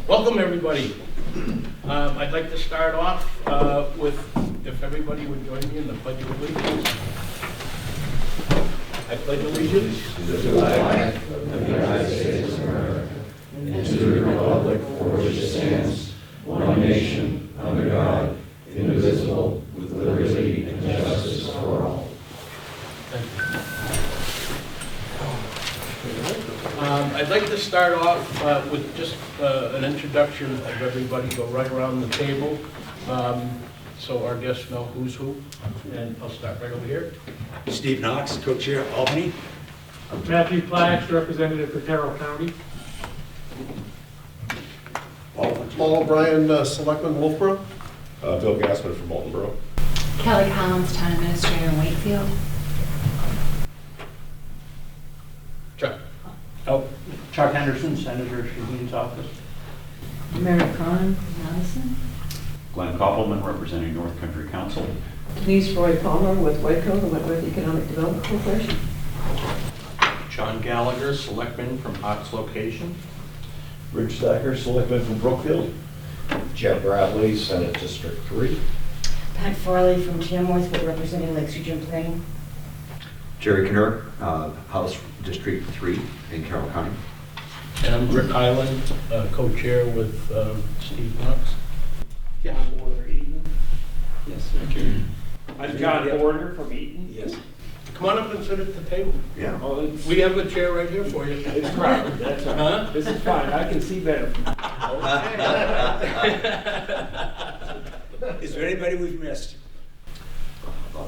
Welcome, everybody. I'd like to start off with, if everybody would join me in the Pledge of Allegiance. I pledge allegiance to the flag of the United States of America and to the republic for which it stands, one nation, under God, indivisible, with liberty and justice for all. I'd like to start off with just an introduction of everybody, go right around the table, so our guests know who's who. And I'll start right over here. Steve Knox, co-chair, Albany. Matthew Fletcher, representative for Carroll County. Paul O'Brien, Selectman, Wolfeboro. Bill Gassman from Moultonboro. Kelly Collins, Town Administrator in Wakefield. Chuck. Chuck Henderson, Senator, Shaheen's office. Mary Cronin, Madison. Glenn Koppelman, representing North Country Council. Denise Roy Palmer with Waco, the Wentworth Economic Development Corporation. John Gallagher, Selectman from Ox Location. Rich Stacker, Selectman from Brookfield. Jeff Bradley, Senate District 3. Pat Farley from Tamworth, representing Lakes Region Planning. Jerry Kinner, House District 3 in Carroll County. And I'm Rick Highland, co-chair with Steve Knox. John Border, Eaton. Yes, thank you. I'm John Border from Eaton. Yes. Come on up and sit at the table. Yeah. Oh, We have a chair right here for you. it's crowded, that's all right. Huh? This is fine, I can see better. Is there anybody we've missed?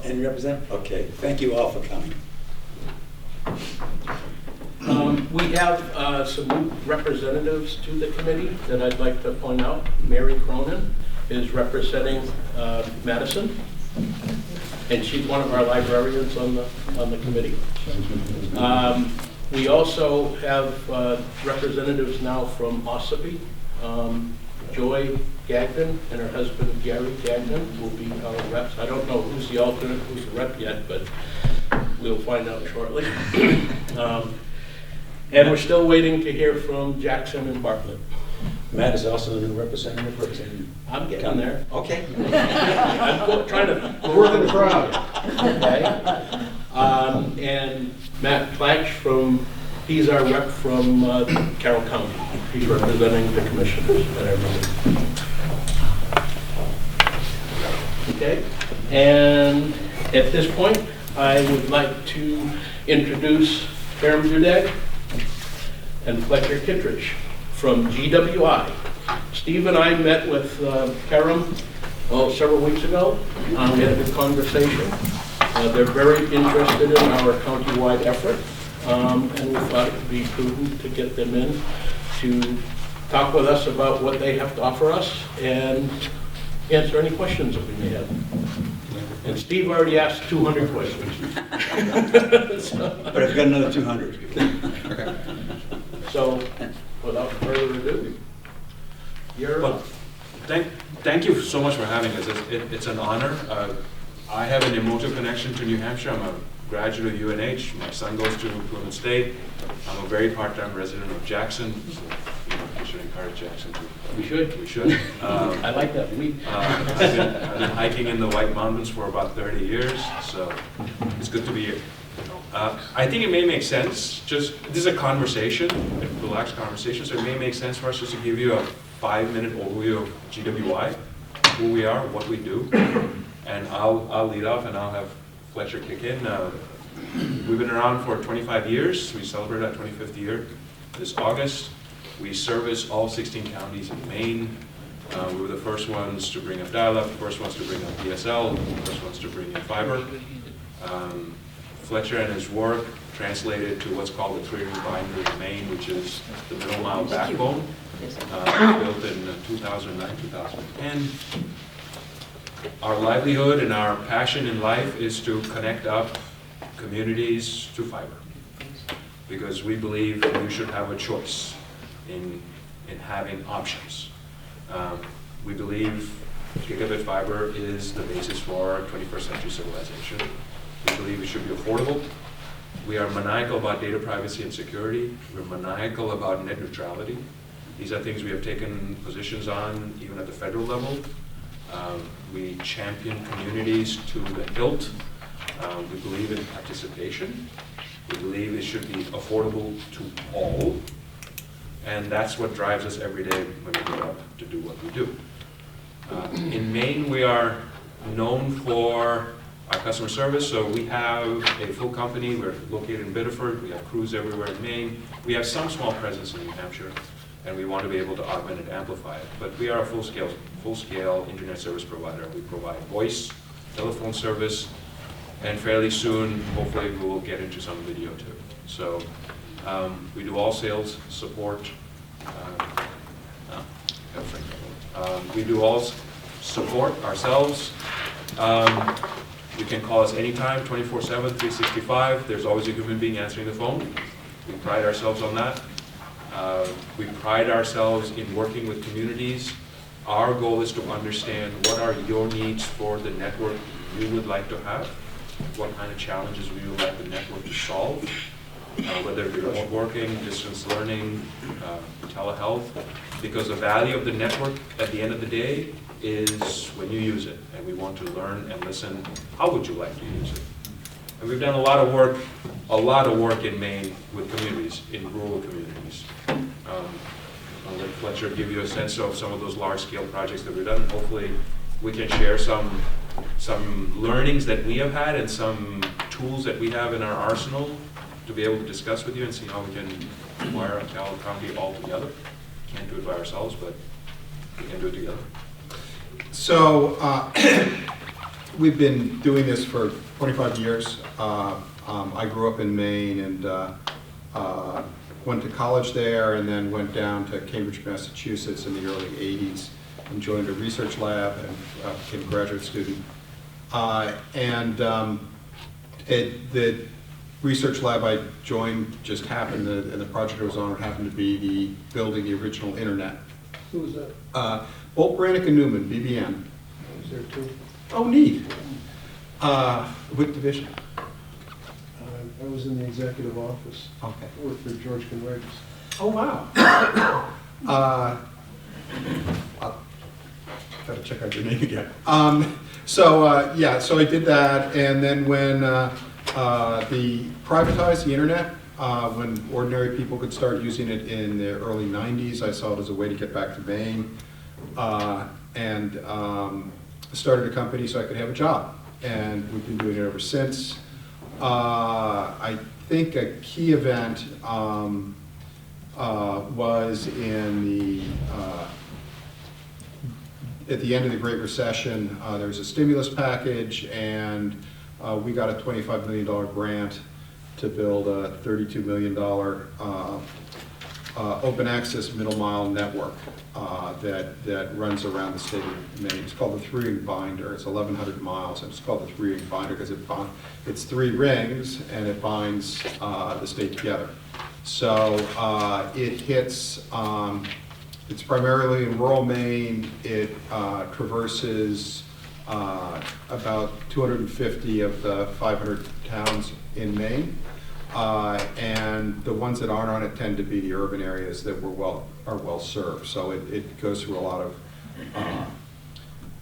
And represent? Okay, thank you all for coming. We have some new representatives to the committee that I'd like to point out. Mary Cronin is representing Madison, and she's one of our librarians on the committee. We also have representatives now from Ossipee. Joy Gagnon and her husband Gary Gagnon will be our reps. I don't know who's the alternate, who's the rep yet, but we'll find out shortly. And we're still waiting to hear from Jackson and Bartlett. Matt is also the new representative. I'm getting there. Okay. I'm trying to We're in the crowd. Okay. And Matt Fletcher he's our rep from Carroll County. He's representing the commissioners at our meeting. Okay. And at this point, I would like to introduce Kerem Durdag and Fletcher Kittredge from GWI. Steve and I met with Kerem several weeks ago. We had a good conversation. They're very interested in our county-wide effort, and we thought it would be prudent to get them in to talk with us about what they have to offer us and answer any questions that we may have. And Steve already asked 200 questions. But I've got another 200. So, without further ado, you're up. Thank you so much for having us. It's an honor. I have an emotive connection to New Hampshire. I'm a graduate of UNH. My son goes to Plymouth State. I'm a very part-time resident of Jackson. So, we should encourage Jackson to. We should. We should. I like that. I've been hiking in the White Mountains for about 30 years, so it's good to be here. I think it may make sense, this is a conversation, a relaxed conversation, so it may make sense for us just to give you a 5-minute overview of GWI, who we are, what we do, and I'll lead off and I'll have Fletcher kick in. We've been around for 25 years. We celebrate our 25th year this August. We service all 16 counties in Maine. We were the first ones to bring up dial-up, the first ones to bring up DSL, the first ones to bring in fiber. Fletcher and his work translated to what's called the 3-ring binary in Maine, which is the middle mile backbone, built in 2009, 2010. Our livelihood and our passion in life is to connect up communities to fiber, because we believe you should have a choice in having options. We believe gigabit fiber is the basis for our 21st century civilization. We believe it should be affordable. We are maniacal about data privacy and security. We're maniacal about net neutrality. These are things we have taken positions on even at the federal level. We champion communities to the hilt. We believe in participation. We believe it should be affordable to all. And that's what drives us every day when we get up to do what we do. In Maine, we are known for our customer service, so we have a full company. We're located in Biddeford. We have crews everywhere in Maine. We have some small presence in New Hampshire, and we want to be able to augment and amplify it. But we are a full-scale internet service provider. We provide voice, telephone service, and fairly soon, hopefully, we will get into some video too. So we do all sales support. We do all support ourselves. You can call us anytime, 24/7, 365. There's always a human being answering the phone. We pride ourselves on that. We pride ourselves in working with communities. Our goal is to understand what are your needs for the network you would like to have, what kind of challenges we would like the network to solve, whether it be remote working, distance learning, telehealth, because the value of the network at the end of the day is when you use it, and we want to learn and listen, how would you like to use it? And we've done a lot of work in Maine with communities, in rural communities. I'll let Fletcher give you a sense of some of those large-scale projects that we've done. Hopefully, we can share some learnings that we have had and some tools that we have in our arsenal to be able to discuss with you and see how we can wire Carroll County all together. Can't do it by ourselves, but we can do it together. So we've been doing this for 25 years. I grew up in Maine and went to college there, and then went down to Cambridge, Massachusetts in the early 80s and joined a research lab and became a graduate student. The research lab I joined just happened, and the project I was on happened to be building the original internet. Who was that? Bolt, Brannick, and Newman, BBN. Was there two? Oh, neat. What division? I was in the executive office. Okay. I worked for George Conrades. Oh, wow. I'll gotta check out your name again. So I did that, and then when privatized the internet, when ordinary people could start using it in the early 90s, I saw it as a way to get back to Maine, and started a company so I could have a job, and we've been doing it ever since. I think a key event was at the end of the Great Recession. There was a stimulus package, and we got a $25 million grant to build a $32 million open access middle mile network that runs around the state of Maine. It's called the three-ring binder. It's 1,100 miles, and it's called the three-ring binder because it's three rings and it binds the state together. So it hits. It's primarily in rural Maine. It traverses about 250 of the 500 towns in Maine. And the ones that aren't on it tend to be the urban areas that are well served. So it goes through a lot of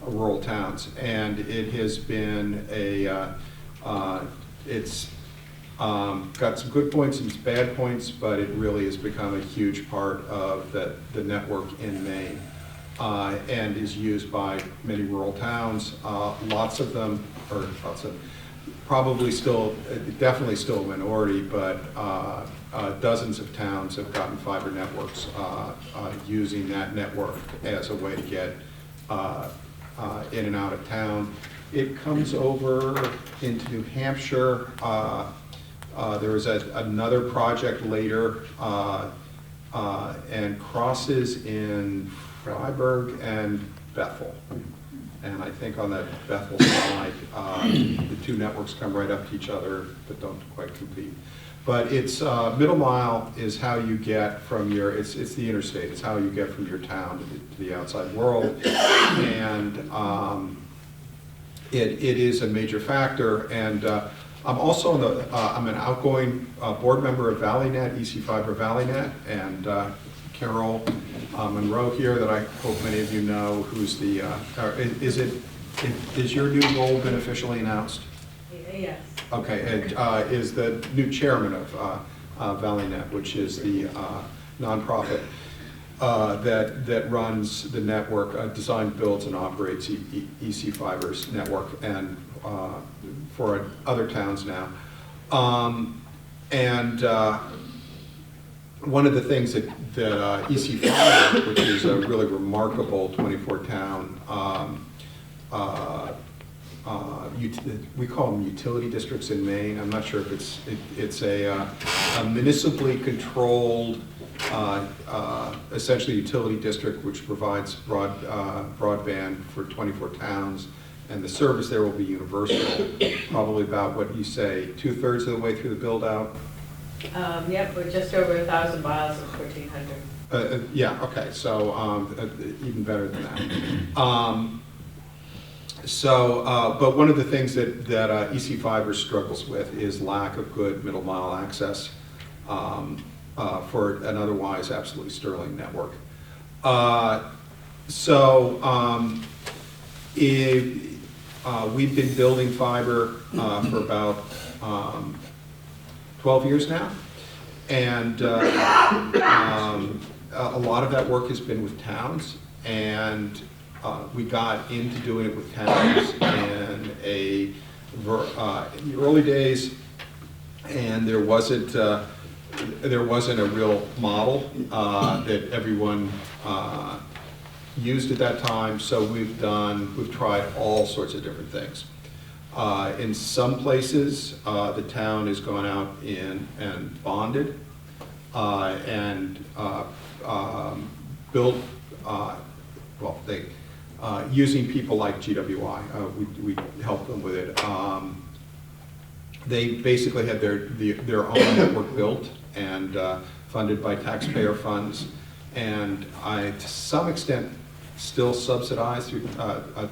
rural towns, and it has been it's got some good points and some bad points, but it really has become a huge part of the network in Maine, and is used by many rural towns. Lots of them, probably still, definitely still a minority, but dozens of towns have gotten fiber networks using that network as a way to get in and out of town. It comes over into New Hampshire. There was another project later and crosses in Freiburg and Bethel. And I think on that Bethel side, the two networks come right up to each other, but don't quite compete. But it's middle mile is how you get from it's the interstate. It's how you get from your town to the outside world, and it is a major factor. And I'm also I'm an outgoing board member of ValleyNet, EC Fiber ValleyNet, and Carroll Monroe here that I hope many of you know, who's the, is your new role been officially announced? Yes. Okay, and is the new chairman of ValleyNet, which is the nonprofit that runs the network, designs, builds, and operates EC Fiber's network, and for other towns now. One of the things that EC Fiber, which is a really remarkable 24-town, we call them utility districts in Maine. I'm not sure if it's a municipally controlled, essentially utility district, which provides broadband for 24 towns, and the service there will be universal. Probably about, what you say, 2/3 of the way through the build out. Yep, we're just over 1,000 miles of 1,400. Yeah, okay, so even better than that. But one of the things that EC Fiber struggles with is lack of good middle mile access for an otherwise absolutely sterling network. We've been building fiber for about 12 years now, and a lot of that work has been with towns, and we got into doing it with towns in the early days, and there wasn't a real model that everyone used at that time. So we've tried all sorts of different things. In some places, the town has gone out and bonded and built. Using people like GWI, we helped them with it. They basically had their own network built and funded by taxpayer funds, and to some extent still subsidized through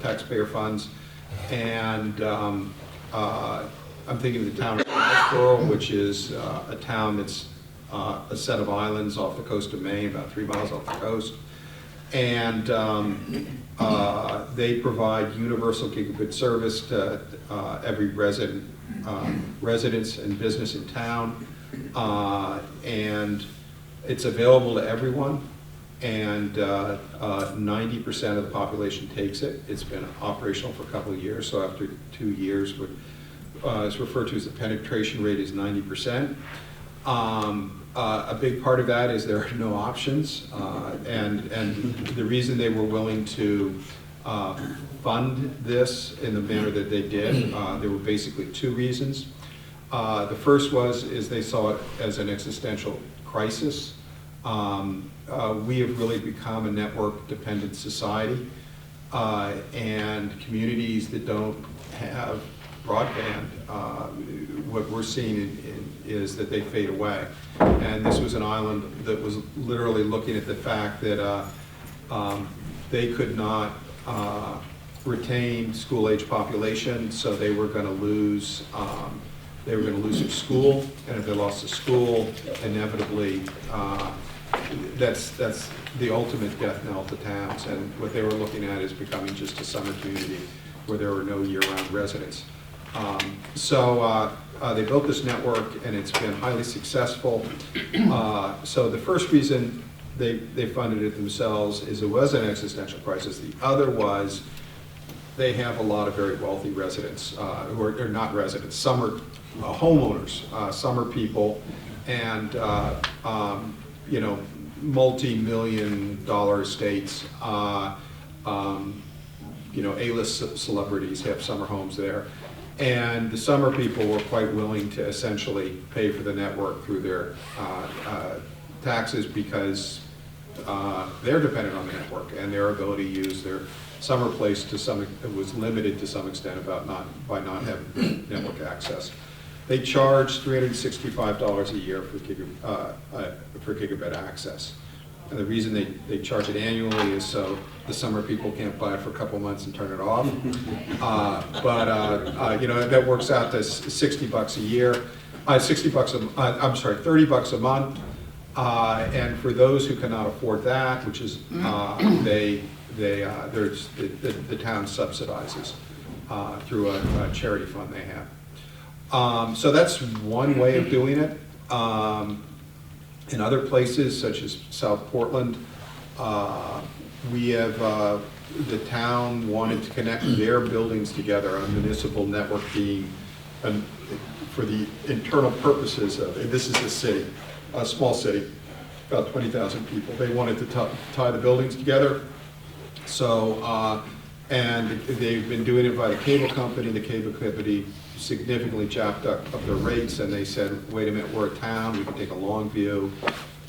taxpayer funds. And I'm thinking of the town of Wolfeboro, which is a town that's a set of islands off the coast of Maine, about 3 miles off the coast. And they provide universal gigabit service to every residence and business in town, and it's available to everyone, and 90% of the population takes it. It's been operational for a couple of years, so after 2 years, it's referred to as the penetration rate is 90%. A big part of that is there are no options, and the reason they were willing to fund this in the manner that they did, there were basically 2 reasons. The first is they saw it as an existential crisis. We have really become a network-dependent society, and communities that don't have broadband, what we're seeing is that they fade away. And this was an island that was literally looking at the fact that they could not retain school-age population, so they were going to lose their school, and if they lost the school, inevitably that's the ultimate death knell to towns. And what they were looking at is becoming just a summer community where there were no year-round residents. They built this network, and it's been highly successful. So the first reason they funded it themselves is it was an existential crisis. The other was they have a lot of very wealthy residents who are not residents, summer homeowners, summer people, and multi-million-dollar estates. A-list celebrities have summer homes there. And the summer people were quite willing to essentially pay for the network through their taxes, because they're dependent on the network, and their ability to use their summer place was limited to some extent by not having network access. They charge $365 a year for gigabit access. And the reason they charge it annually is so the summer people can't buy it for a couple months and turn it off. That works out to $60 a year, $30 a month. And for those who cannot afford that, which is, the town subsidizes through a charity fund they have. So that's one way of doing it. In other places, such as South Portland, we have, the town wanted to connect their buildings together on a municipal network being, for the internal purposes of, this is a city, a small city, about 20,000 people. They wanted to tie the buildings together. So, and they've been doing it by the cable company. The cable company significantly jacked up their rates, and they said, wait a minute, we're a town, we can take a long view.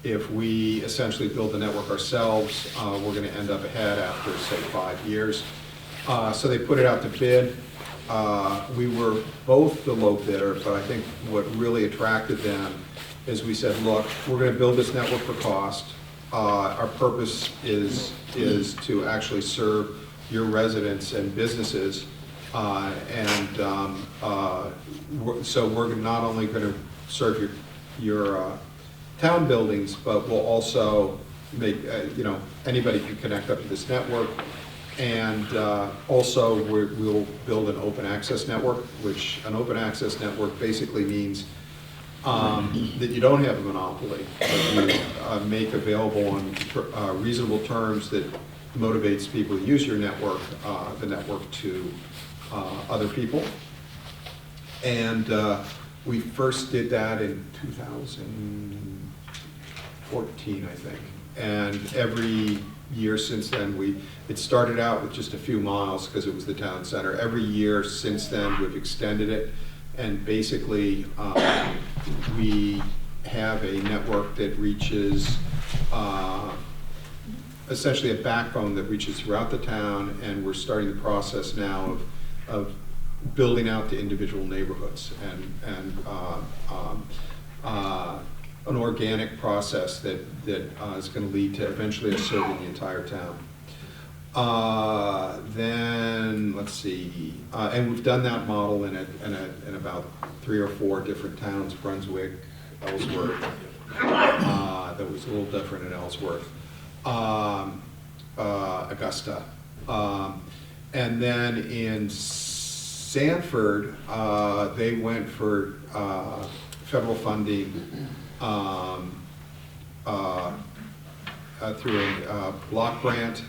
If we essentially build the network ourselves, we're gonna end up ahead after, say, 5 years. So they put it out to bid. We were both the low bidder, but I think what really attracted them is we said, look, we're gonna build this network for cost. Our purpose is to actually serve your residents and businesses. So we're not only gonna serve your town buildings, but we'll also make, anybody can connect up to this network. And also we'll build an open access network, which an open access network basically means that you don't have a monopoly, but you make available on reasonable terms that motivates people to use your network, the network to other people. And we first did that in 2014, I think. And every year since then, it started out with just a few miles because it was the town center. Every year since then, we've extended it. And basically, we have a network that reaches, essentially a backbone that reaches throughout the town, and we're starting the process now of building out to individual neighborhoods and an organic process that is going to lead to eventually us serving the entire town. Then let's see, and we've done that model in about 3 or 4 different towns: Brunswick, Ellsworth. That was a little different in Ellsworth, Augusta, and then in Sanford, they went for federal funding through a block grant,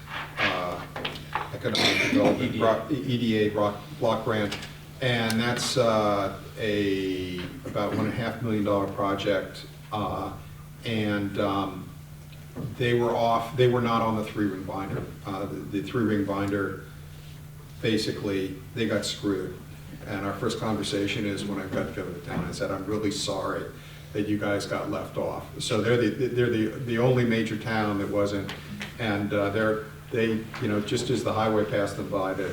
economic development, EDA block grant, and that's about $1.5 million project, and they were not on the 3-ring binder. The 3-ring binder, basically, they got screwed. And our first conversation is when I got to go to the town, I said, I'm really sorry that you guys got left off. So they're the only major town that wasn't, and they just as the highway passed them by, the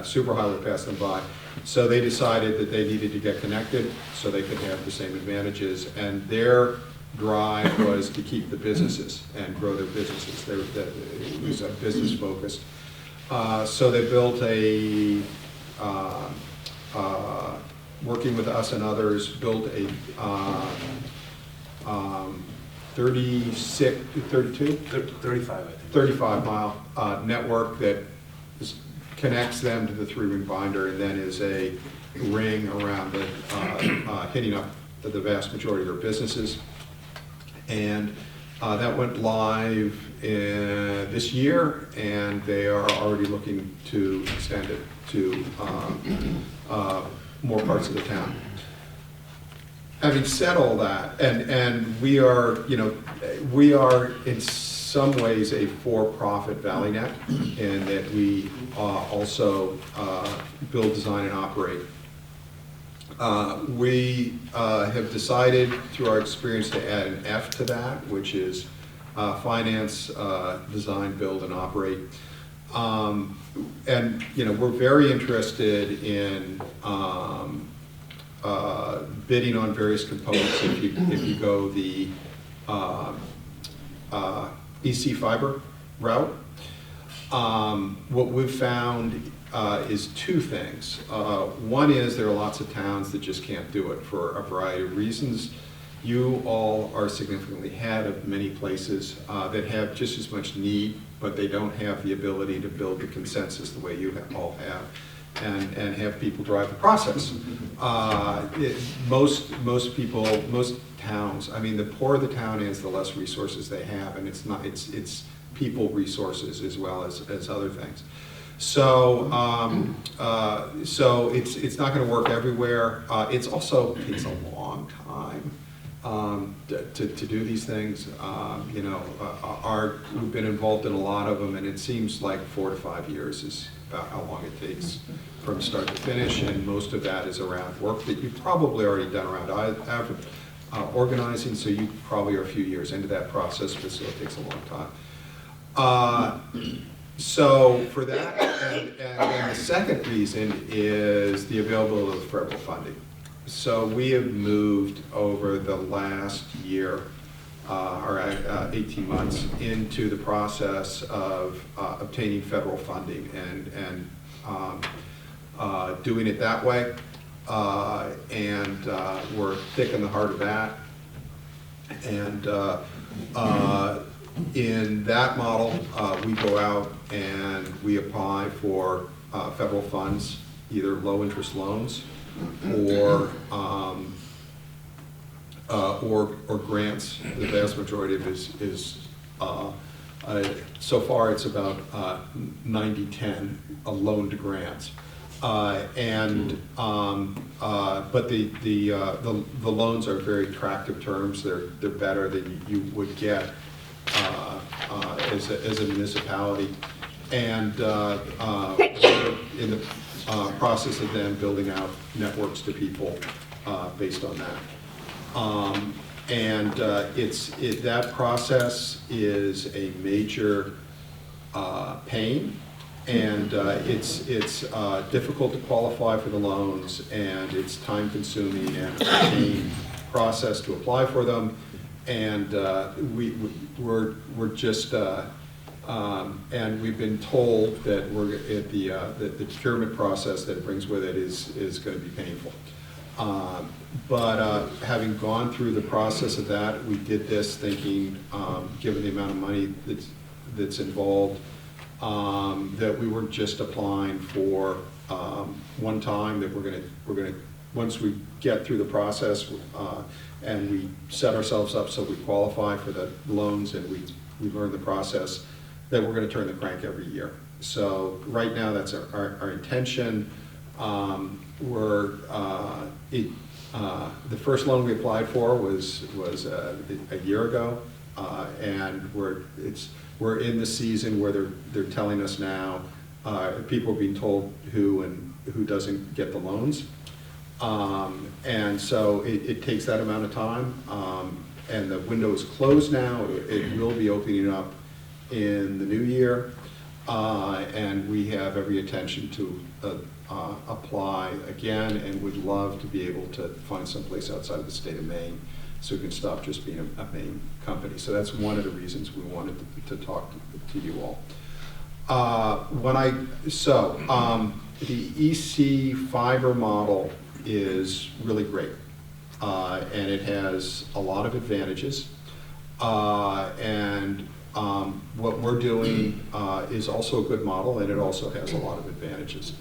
superhighway passed them by, so they decided that they needed to get connected so they could have the same advantages, and their drive was to keep the businesses and grow their businesses. It was business focused. So they built working with us and others, built a 35 mile network that connects them to the 3-ring binder, and then is a ring around the hitting up the vast majority of their businesses. And that went live this year, and they are already looking to extend it to more parts of the town. Having said all that, and we are in some ways a for-profit ValleyNet, in that we also build, design, and operate. We have decided through our experience to add an F to that, which is finance, design, build, and operate. And we're very interested in bidding on various components if you go the EC fiber route. What we've found is 2 things. One is there are lots of towns that just can't do it for a variety of reasons. You all are significantly ahead of many places that have just as much need, but they don't have the ability to build the consensus the way you all have, and have people drive the process. Most people, most towns, I mean, the poorer the town is, the less resources they have, and it's people resources as well as other things. So it's not going to work everywhere. It's also takes a long time to do these things. You know, we've been involved in a lot of them, and it seems like 4 to 5 years is about how long it takes from start to finish, and most of that is around work that you've probably already done around organizing, so you probably are a few years into that process, but still it takes a long time. So for that, and the second reason is the availability of federal funding. So we have moved over the last year, or 18 months, into the process of obtaining federal funding and doing it that way. And we're thick in the heart of that. And in that model, we go out and we apply for federal funds, either low interest loans or grants. The vast majority of it is so far it's about 90-10, a loan to grants. But the loans are very attractive terms. They're better than you would get as a municipality, and we're in the process of then building out networks to people based on that. That process is a major pain, and it's difficult to qualify for the loans, and it's time consuming and a pain process to apply for them. And we're just and we've been told that we're at the procurement process that it brings with it is going to be painful. But having gone through the process of that, we did this thinking, given the amount of money that's involved, that we weren't just applying for one time. That we're going to once we get through the process and we set ourselves up so we qualify for the loans and we learn the process, that we're going to turn the crank every year. So right now that's our intention. The first loan we applied for was a year ago, and we're in the season where they're telling us now. People are being told who doesn't get the loans, and so it takes that amount of time. And the window is closed now. It will be opening up in the new year, and we have every intention to apply again, and would love to be able to find someplace outside of the state of Maine so we can stop just being a Maine company. So that's one of the reasons we wanted to talk to you all. The EC fiber model is really great, and it has a lot of advantages, and what we're doing is also a good model, and it also has a lot of advantages.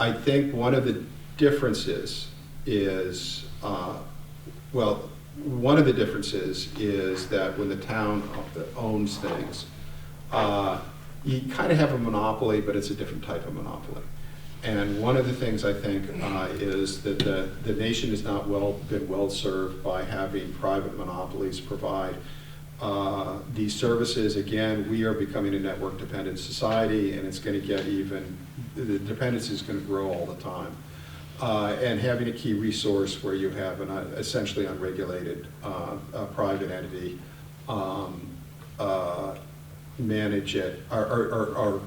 I think one of the differences is, one of the differences is that when the town owns things, you kind of have a monopoly, but it's a different type of monopoly. And one of the things I think is that the nation has not been well served by having private monopolies provide these services. Again, we are becoming a network-dependent society, and it's going to get the dependency is going to grow all the time. And having a key resource where you have an essentially unregulated private entity manage it or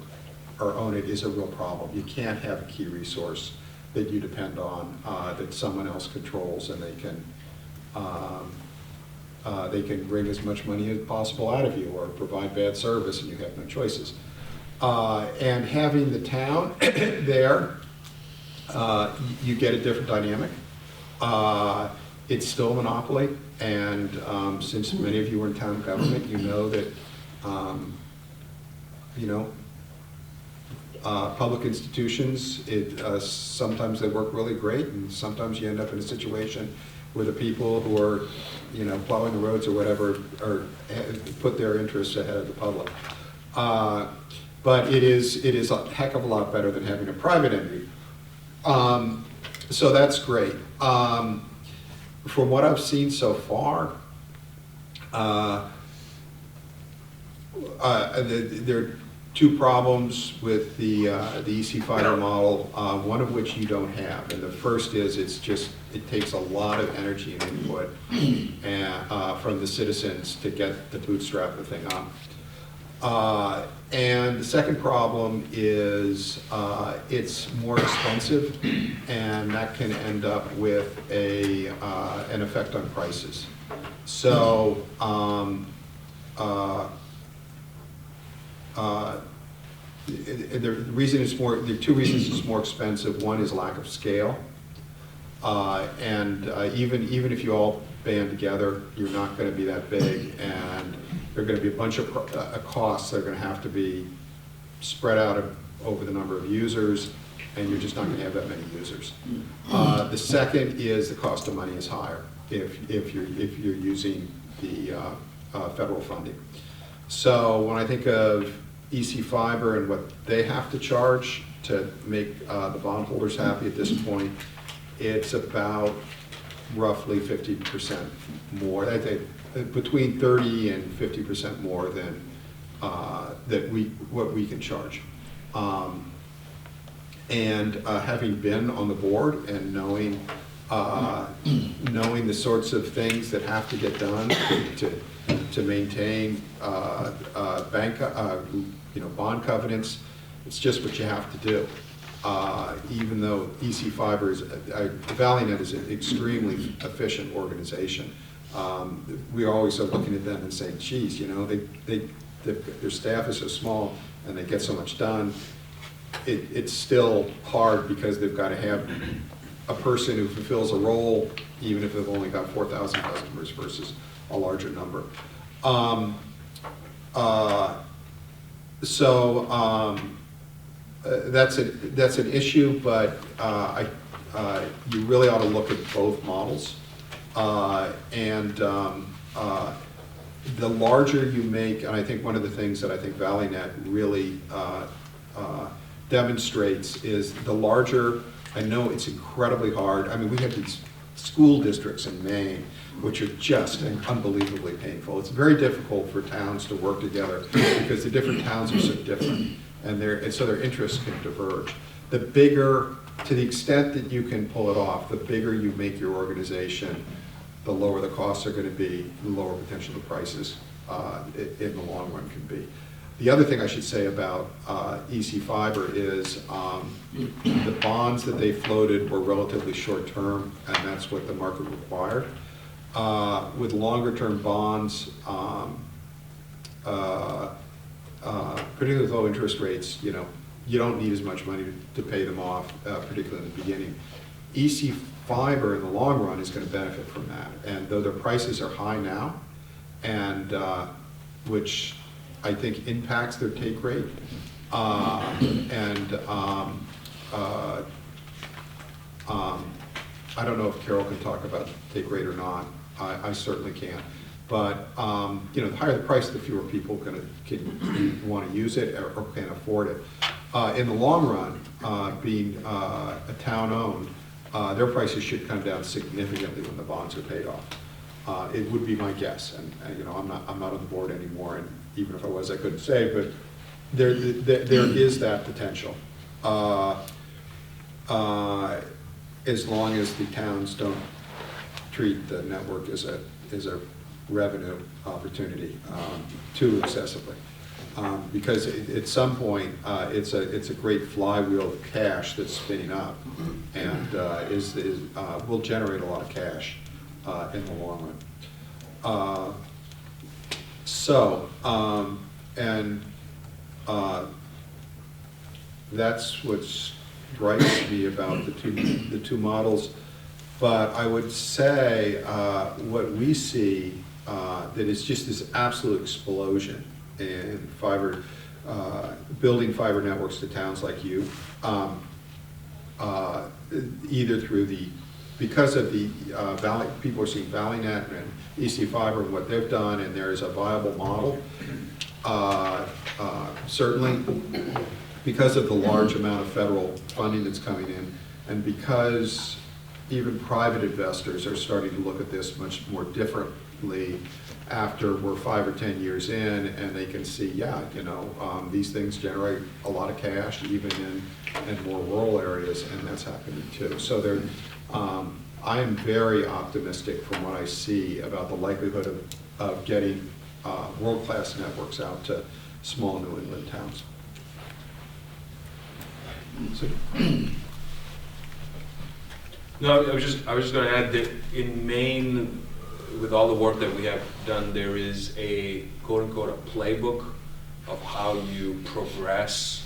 own it is a real problem. You can't have a key resource that you depend on that someone else controls, and they can wring as much money as possible out of you or provide bad service, and you have no choices. And having the town there, you get a different dynamic. It's still a monopoly, and since many of you are in town government, you know that, public institutions, sometimes they work really great, and sometimes you end up in a situation where the people who are, plowing the roads or whatever, put their interests ahead of the public. But it is a heck of a lot better than having a private entity. So that's great. From what I've seen so far, there are two problems with the EC fiber model, one of which you don't have. And the first is it takes a lot of energy and input from the citizens to get the bootstrap the thing up. And the second problem is it's more expensive, and that can end up with an effect on prices. So the reason it's more, there are two reasons it's more expensive. One is lack of scale, and even if you all band together, you're not going to be that big, and there are going to be a bunch of costs that are going to have to be spread out over the number of users, and you're just not going to have that many users. The second is the cost of money is higher if you're using the federal funding. So when I think of EC Fiber and what they have to charge to make the bondholders happy at this point, it's about roughly 50% more. I think between 30 and 50% more than what we can charge. And having been on the board and knowing the sorts of things that have to get done to maintain bond covenants, it's just what you have to do. Even though EC Fiber ValleyNet is an extremely efficient organization. We always are looking at them and saying, geez, their staff is so small and they get so much done. It's still hard because they've got to have a person who fulfills a role, even if they've only got 4,000 customers versus a larger number. That's an issue, but you really ought to look at both models. The larger you make, and I think one of the things that I think ValleyNet really demonstrates is the larger. I know it's incredibly hard. I mean, we have these school districts in Maine which are just unbelievably painful. It's very difficult for towns to work together because the different towns are so different, and so their interests can diverge. The bigger, to the extent that you can pull it off, the bigger you make your organization, the lower the costs are going to be, the lower potential the prices in the long run can be. The other thing I should say about EC Fiber is the bonds that they floated were relatively short term, and that's what the market required. With longer term bonds, particularly with low interest rates, you don't need as much money to pay them off, particularly in the beginning. EC Fiber in the long run is going to benefit from that, and though their prices are high now, and which I think impacts their take rate, I don't know if Carroll can talk about take rate or not. I certainly can. But the higher the price, the fewer people can want to use it or can afford it. In the long run, being a town-owned, their prices should come down significantly when the bonds are paid off. It would be my guess, and I'm not on the board anymore, and even if I was, I couldn't say, but there is that potential. As long as the towns don't treat the network as a revenue opportunity too excessively, because at some point it's a great flywheel of cash that's spinning up, and will generate a lot of cash in the long run. That's what strikes me about the two models. But I would say what we see that is just this absolute explosion in fiber, building fiber networks to towns like you, either through because of the Valley, people are seeing ValleyNet and EC Fiber and what they've done, and there is a viable model. Certainly, because of the large amount of federal funding that's coming in, and because even private investors are starting to look at this much more differently after we're 5 or 10 years in, and they can see, yeah, these things generate a lot of cash even in more rural areas, and that's happening too. So I am very optimistic from what I see about the likelihood of getting world-class networks out to small New England towns. So, No, I was just going to add that in Maine, with all the work that we have done, there is a quote-unquote a playbook of how you progress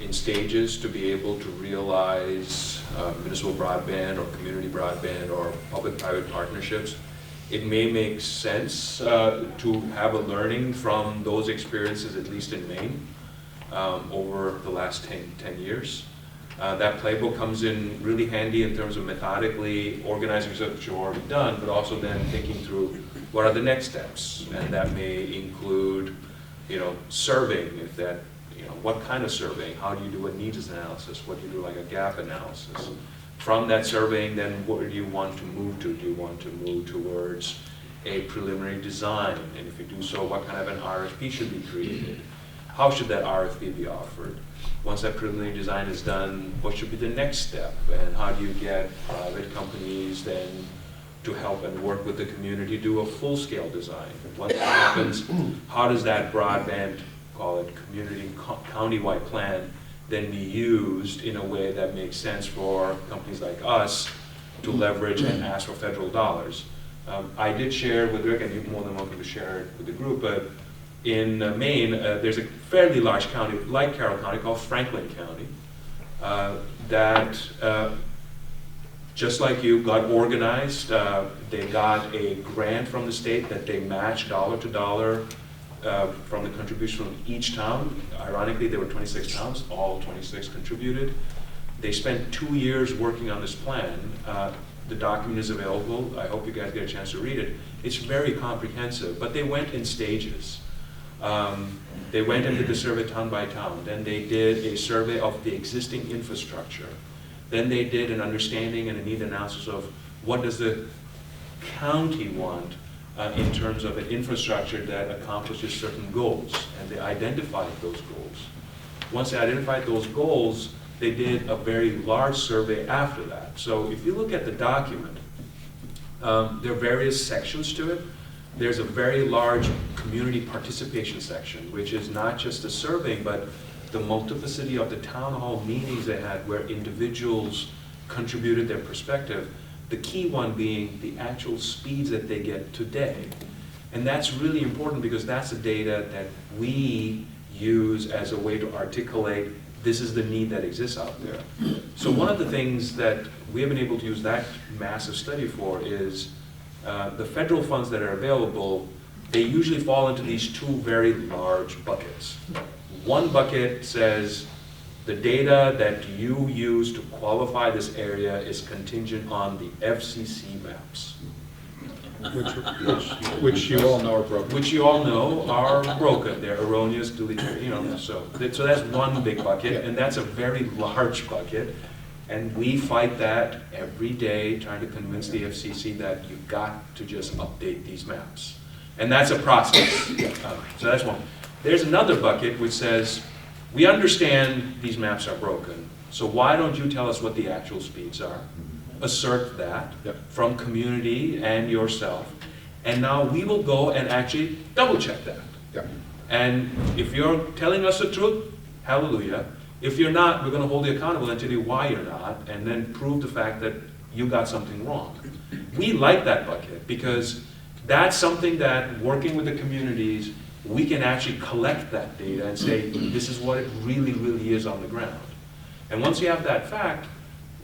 in stages to be able to realize municipal broadband or community broadband or public-private partnerships. It may make sense to have a learning from those experiences, at least in Maine, over the last 10 years. That playbook comes in really handy in terms of methodically organizing stuff that you've already done, but also then thinking through what are the next steps, and that may include, surveying. If that, what kind of surveying? How do you do a needs analysis? What do you do like a gap analysis? From that surveying, then what do you want to move to? Do you want to move towards a preliminary design? And if you do so, what kind of an RFP should be created? How should that RFP be offered? Once that preliminary design is done, what should be the next step? And how do you get private companies then to help and work with the community do a full-scale design? Once that happens, how does that broadband, call it community county-wide plan, then be used in a way that makes sense for companies like us to leverage and ask for federal dollars? I did share with Rick, and you're more than welcome to share it with the group, but in Maine, there's a fairly large county, like Carroll County, called Franklin County, that, just like you, got organized. They got a grant from the state that they matched dollar to dollar from the contribution from each town. Ironically, there were 26 towns, all 26 contributed. They spent 2 years working on this plan. The document is available. I hope you guys get a chance to read it. It's very comprehensive, but they went in stages. They went and did the survey town by town. Then they did a survey of the existing infrastructure. Then they did an understanding and a need analysis of what does the county want in terms of an infrastructure that accomplishes certain goals. And they identified those goals. Once they identified those goals, they did a very large survey after that. So if you look at the document, there are various sections to it. There's a very large community participation section, which is not just the surveying, but the multiplicity of the town hall meetings they had where individuals contributed their perspective. The key one being the actual speeds that they get today. And that's really important because that's the data that we use as a way to articulate this is the need that exists out there. So one of the things that we have been able to use that massive study for is the federal funds that are available, they usually fall into these two very large buckets. One bucket says the data that you use to qualify this area is contingent on the FCC maps. which you all know are broken. Which you all know are broken. They're erroneous, deleted, so that's one big bucket, and that's a very large bucket. And we fight that every day, trying to convince the FCC that you've got to just update these maps. And that's a process. So that's one. There's another bucket which says, we understand these maps are broken, so why don't you tell us what the actual speeds are? Assert that from community and yourself. And now we will go and actually double check that. And if you're telling us the truth, hallelujah. If you're not, we're going to hold you accountable and tell you why you're not, and then prove the fact that you got something wrong. We like that bucket because that's something that, working with the communities, we can actually collect that data and say, this is what it really, really is on the ground. And once you have that fact,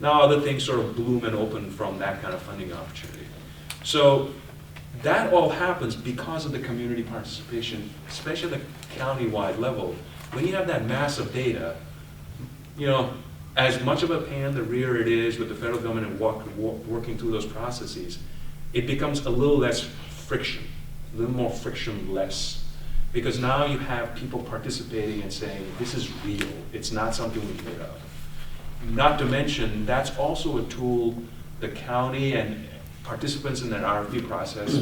now other things sort of bloom and open from that kind of funding opportunity. So that all happens because of the community participation, especially at the county-wide level. When you have that mass of data, you know, as much of a pain in the rear it is with the federal government and working through those processes, it becomes a little less friction, a little more frictionless. Because now you have people participating and saying, this is real, it's not something we made up. Not to mention, that's also a tool the county and participants in that RFP process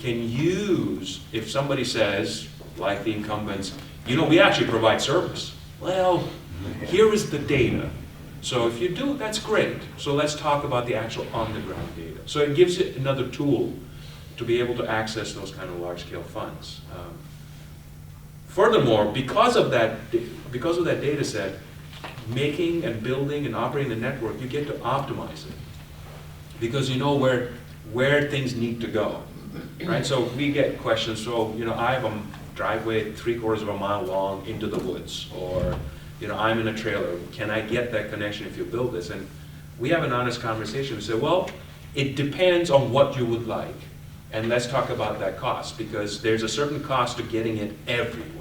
can use if somebody says, like the incumbents, you know, we actually provide service. Well, here is the data. So if you do, that's great. So let's talk about the actual on-the-ground data. So it gives it another tool to be able to access those kind of large-scale funds. Furthermore, because of that data set, making and building and operating the network, you get to optimize it because you know where things need to go, right? So we get questions. So you know, I have a driveway 3/4 of a mile long into the woods, or you know, I'm in a trailer. Can I get that connection if you build this? And we have an honest conversation. We say, well, it depends on what you would like, and let's talk about that cost because there's a certain cost to getting it everywhere.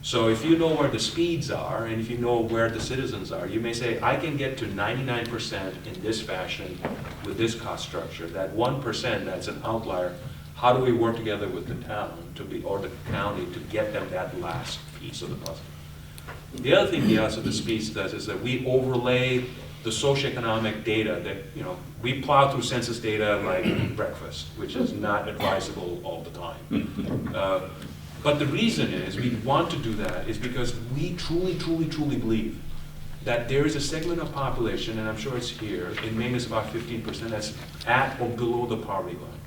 So if you know where the speeds are and if you know where the citizens are, you may say, I can get to 99% in this fashion with this cost structure. That 1% that's an outlier, how do we work together with the town or the county to get them that last piece of the puzzle? The other thing the Office of the Speeds does is that we overlay the socioeconomic data that, you know, we plow through census data like breakfast, which is not advisable all the time. But the reason is we want to do that is because we truly believe that there is a segment of population, and I'm sure it's here, in Maine it's about 15%, that's at or below the poverty line.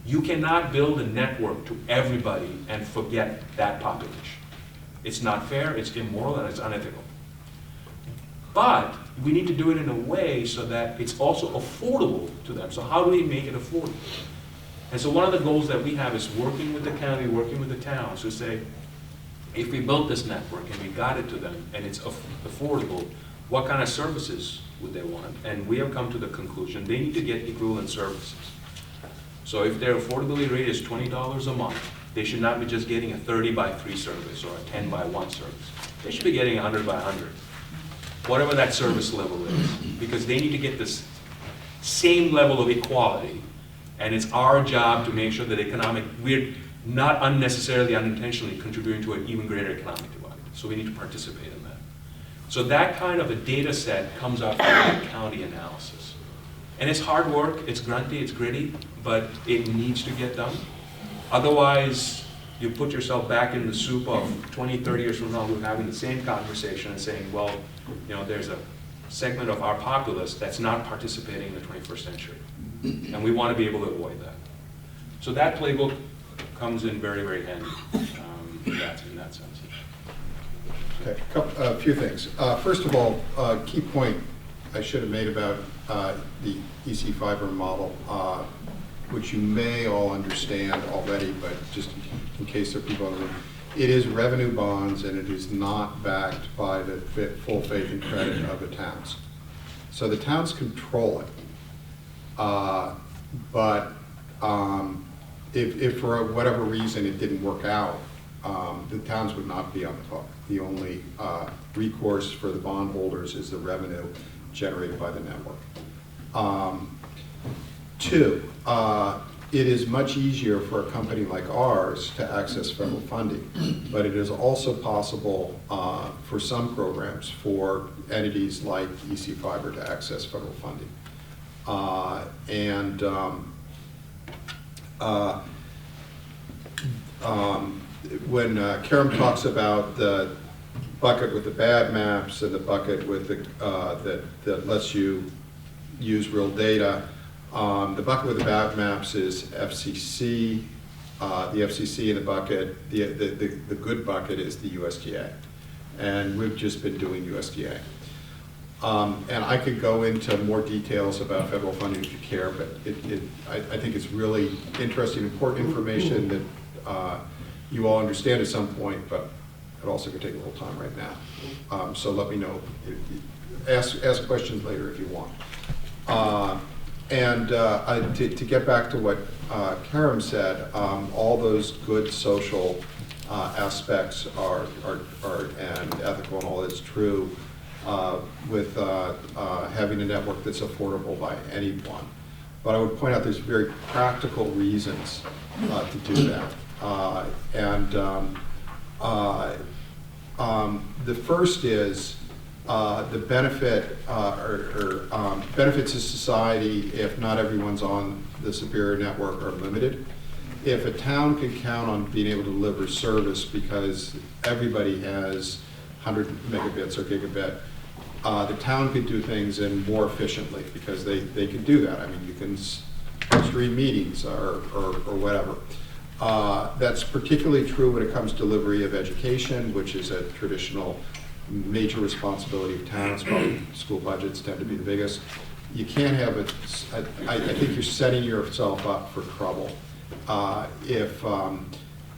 You cannot build a network to everybody and forget that population. It's not fair, it's immoral, and it's unethical. But we need to do it in a way so that it's also affordable to them. So how do we make it affordable? And so one of the goals that we have is working with the county, working with the towns to say, if we built this network and we got it to them and it's affordable, what kind of services would they want? And we have come to the conclusion they need to get equivalent services. So if their affordability rate is $20 a month, they should not be just getting a 30x3 service or a 10x1 service. They should be getting 100x100, whatever that service level is, because they need to get this same level of equality. And it's our job to make sure that we're not unnecessarily, unintentionally contributing to an even greater economic divide. So we need to participate in that. So that kind of a data set comes out from that county analysis. And it's hard work, it's grunty, it's gritty, but it needs to get done. Otherwise, you put yourself back in the soup of 20, 30 years from now, we're having the same conversation and saying, well, you know, there's a segment of our populace that's not participating in the 21st century. And we want to be able to avoid that. So that playbook comes in very, very handy in that sense. Okay, a few things. First of all, key point I should have made about the EC fiber model, which you may all understand already, but just in case there are people in the room. It is revenue bonds and it is not backed by the full faith and credit of the towns. So the towns control it. But if for whatever reason it didn't work out, the towns would not be on the hook. The only recourse for the bondholders is the revenue generated by the network. Two, it is much easier for a company like ours to access federal funding, but it is also possible for some programs for entities like EC Fiber to access federal funding. When Kerem talks about the bucket with the bad maps and the bucket with the that lets you use real data, the bucket with the bad maps is FCC. The FCC in the bucket, the good bucket is the USDA, and we've just been doing USDA. And I could go into more details about federal funding if you care, but I think it's really interesting, important information that you all understand at some point, but it also could take a little time right now. So let me know. Ask questions later if you want. To get back to what Kerem said, all those good social aspects are and ethical and all that's true with having a network that's affordable by anyone. But I would point out there's very practical reasons to do that. The first is the benefit benefits to society if not everyone's on the Superior network are limited. If a town can count on being able to deliver service because everybody has 100 megabits or gigabit, the town could do things in more efficiently because they can do that. I mean, you can stream meetings or whatever. That's particularly true when it comes to delivery of education, which is a traditional major responsibility of towns. Probably school budgets tend to be the biggest. You can't have I think you're setting yourself up for trouble if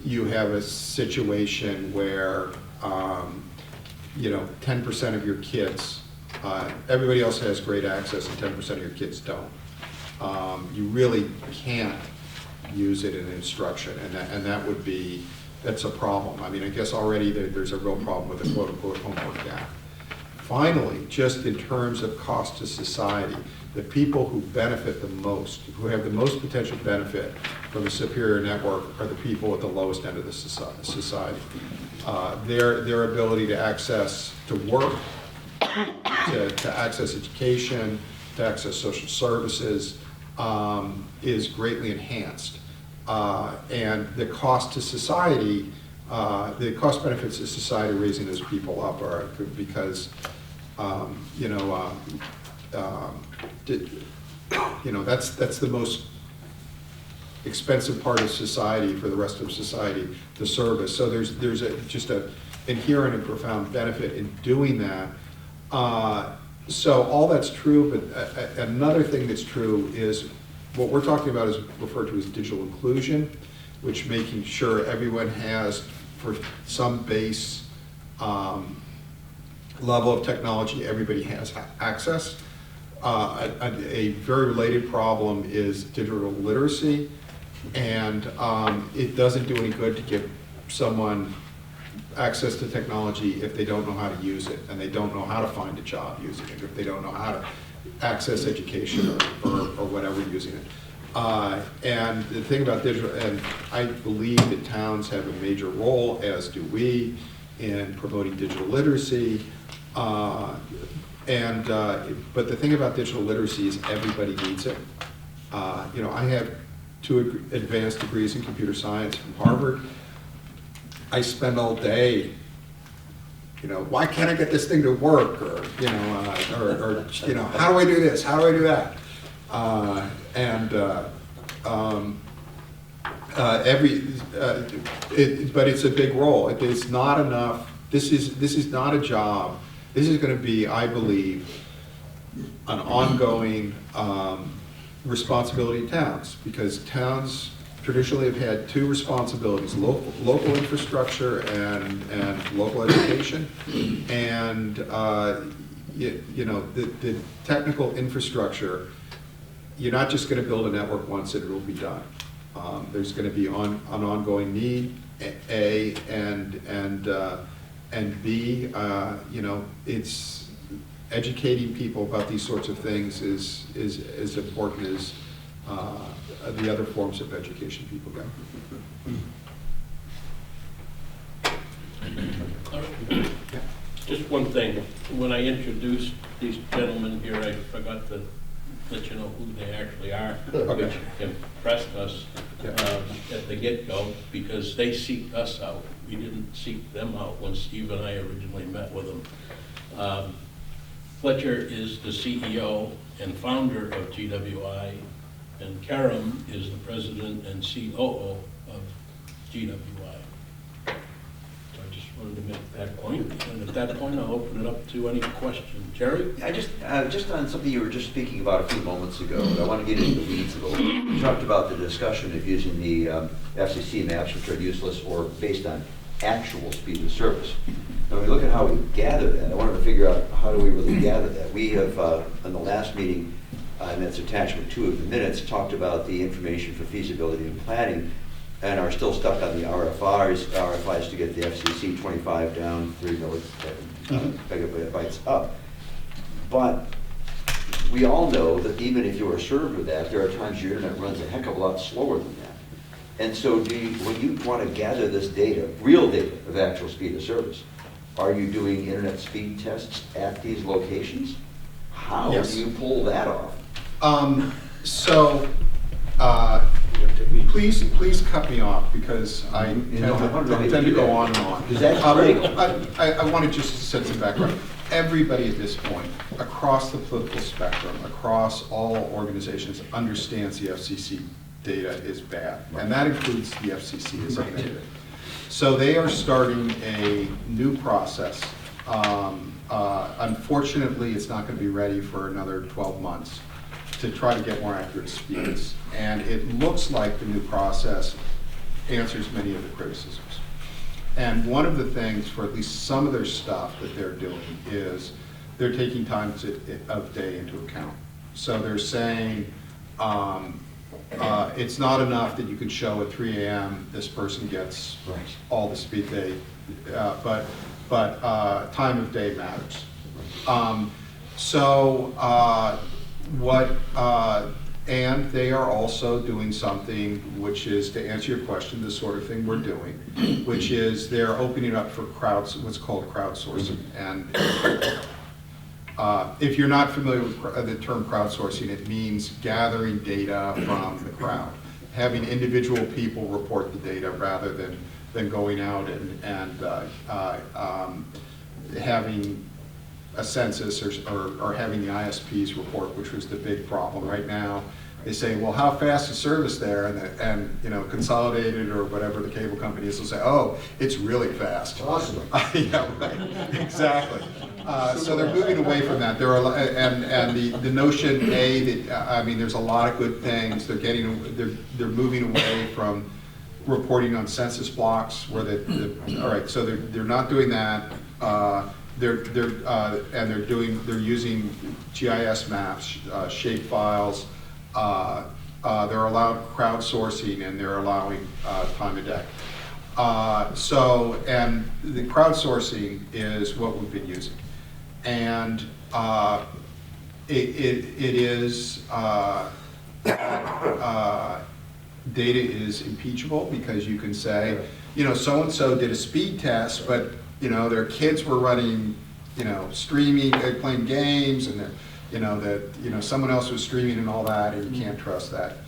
you have a situation where 10% of your kids, everybody else has great access and 10% of your kids don't. You really can't use it in instruction, and that's a problem. I mean, I guess already there's a real problem with the quote-unquote homework gap. Finally, just in terms of cost to society, the people who benefit the most, who have the most potential benefit from a Superior network are the people at the lowest end of the society. Their ability to access to work, to access education, to access social services is greatly enhanced. And the cost to society, the cost benefits to society raising those people up are because, that's the most expensive part of society for the rest of society, the service. So there's just an inherent and profound benefit in doing that. So all that's true, but another thing that's true is what we're talking about is referred to as digital inclusion, which making sure everyone has, for some base level of technology, everybody has access. A very related problem is digital literacy, and it doesn't do any good to give someone access to technology if they don't know how to use it, and they don't know how to find a job using it, if they don't know how to access education or whatever using it. And the thing about digital, and I believe that towns have a major role, as do we, in promoting digital literacy. But the thing about digital literacy is everybody needs it. I have 2 advanced degrees in computer science from Harvard. I spend all day, why can't I get this thing to work? Or how do I do this? How do I do that? But it's a big role. It is not enough. This is not a job. This is going to be, I believe, an ongoing responsibility of towns, because towns traditionally have had 2 responsibilities: local infrastructure and local education. And the technical infrastructure, you're not just going to build a network once and it will be done. There's going to be an ongoing need, A, and B, it's educating people about these sorts of things is as important as the other forms of education people get. Just one thing. When I introduced these gentlemen here, I forgot to let you know who they actually are, which impressed us at the get-go, because they seeked us out. We didn't seek them out when Steve and I originally met with them. Fletcher is the CEO and founder of GWI, and Kerem is the president and COO of GWI. So I just wanted to make that point, and at that point, I'll open it up to any questions. Jerry? I just on something you were just speaking about a few moments ago, I want to get into the weeds a little. You talked about the discussion of using the FCC maps, which are useless or based on actual speed of service. Now, when we look at how we gather that, I wanted to figure out how do we really gather that. We have, in the last meeting, and that's attachment 2 of the minutes, talked about the information for feasibility and planning, and are still stuck on the RFIs to get the FCC 25 down, 3 megabytes up. But we all know that even if you are served with that, there are times your internet runs a heck of a lot slower than that. And so when you want to gather this data, real data of actual speed of service, are you doing internet speed tests at these locations? How Yes. do you pull that off? Please cut me off because I tend to go on and on. I want to just set some background. Everybody at this point, across the political spectrum, across all organizations, understands the FCC data is bad, and that includes the FCC as a data. So they are starting a new process. Unfortunately, it's not going to be ready for another 12 months to try to get more accurate speeds. And it looks like the new process answers many of the criticisms. And one of the things for at least some of their stuff that they're doing is they're taking times of day into account. So they're saying it's not enough that you can show at 3 a.m. this person gets all the speed but time of day matters. And they are also doing something which is, to answer your question, the sort of thing we're doing, which is they're opening up for what's called crowdsourcing. And if you're not familiar with the term crowdsourcing, it means gathering data from the crowd, having individual people report the data rather than going out and having a census or having the ISPs report, which was the big problem. Right now, they say, well, how fast is service there? And Consolidated or whatever the cable company is will say, oh, it's really fast. Awesome. Yeah, right. Exactly. So they're moving away from that. There are and the notion there's a lot of good things. They're moving away from reporting on census blocks where all right. So they're not doing that. They're using GIS maps, shape files. They're allowed crowdsourcing, and they're allowing time of day. And the crowdsourcing is what we've been using, and data is impeachable because you can say, so and so did a speed test, but their kids were running, streaming, playing games, and someone else was streaming and all that, and you can't trust that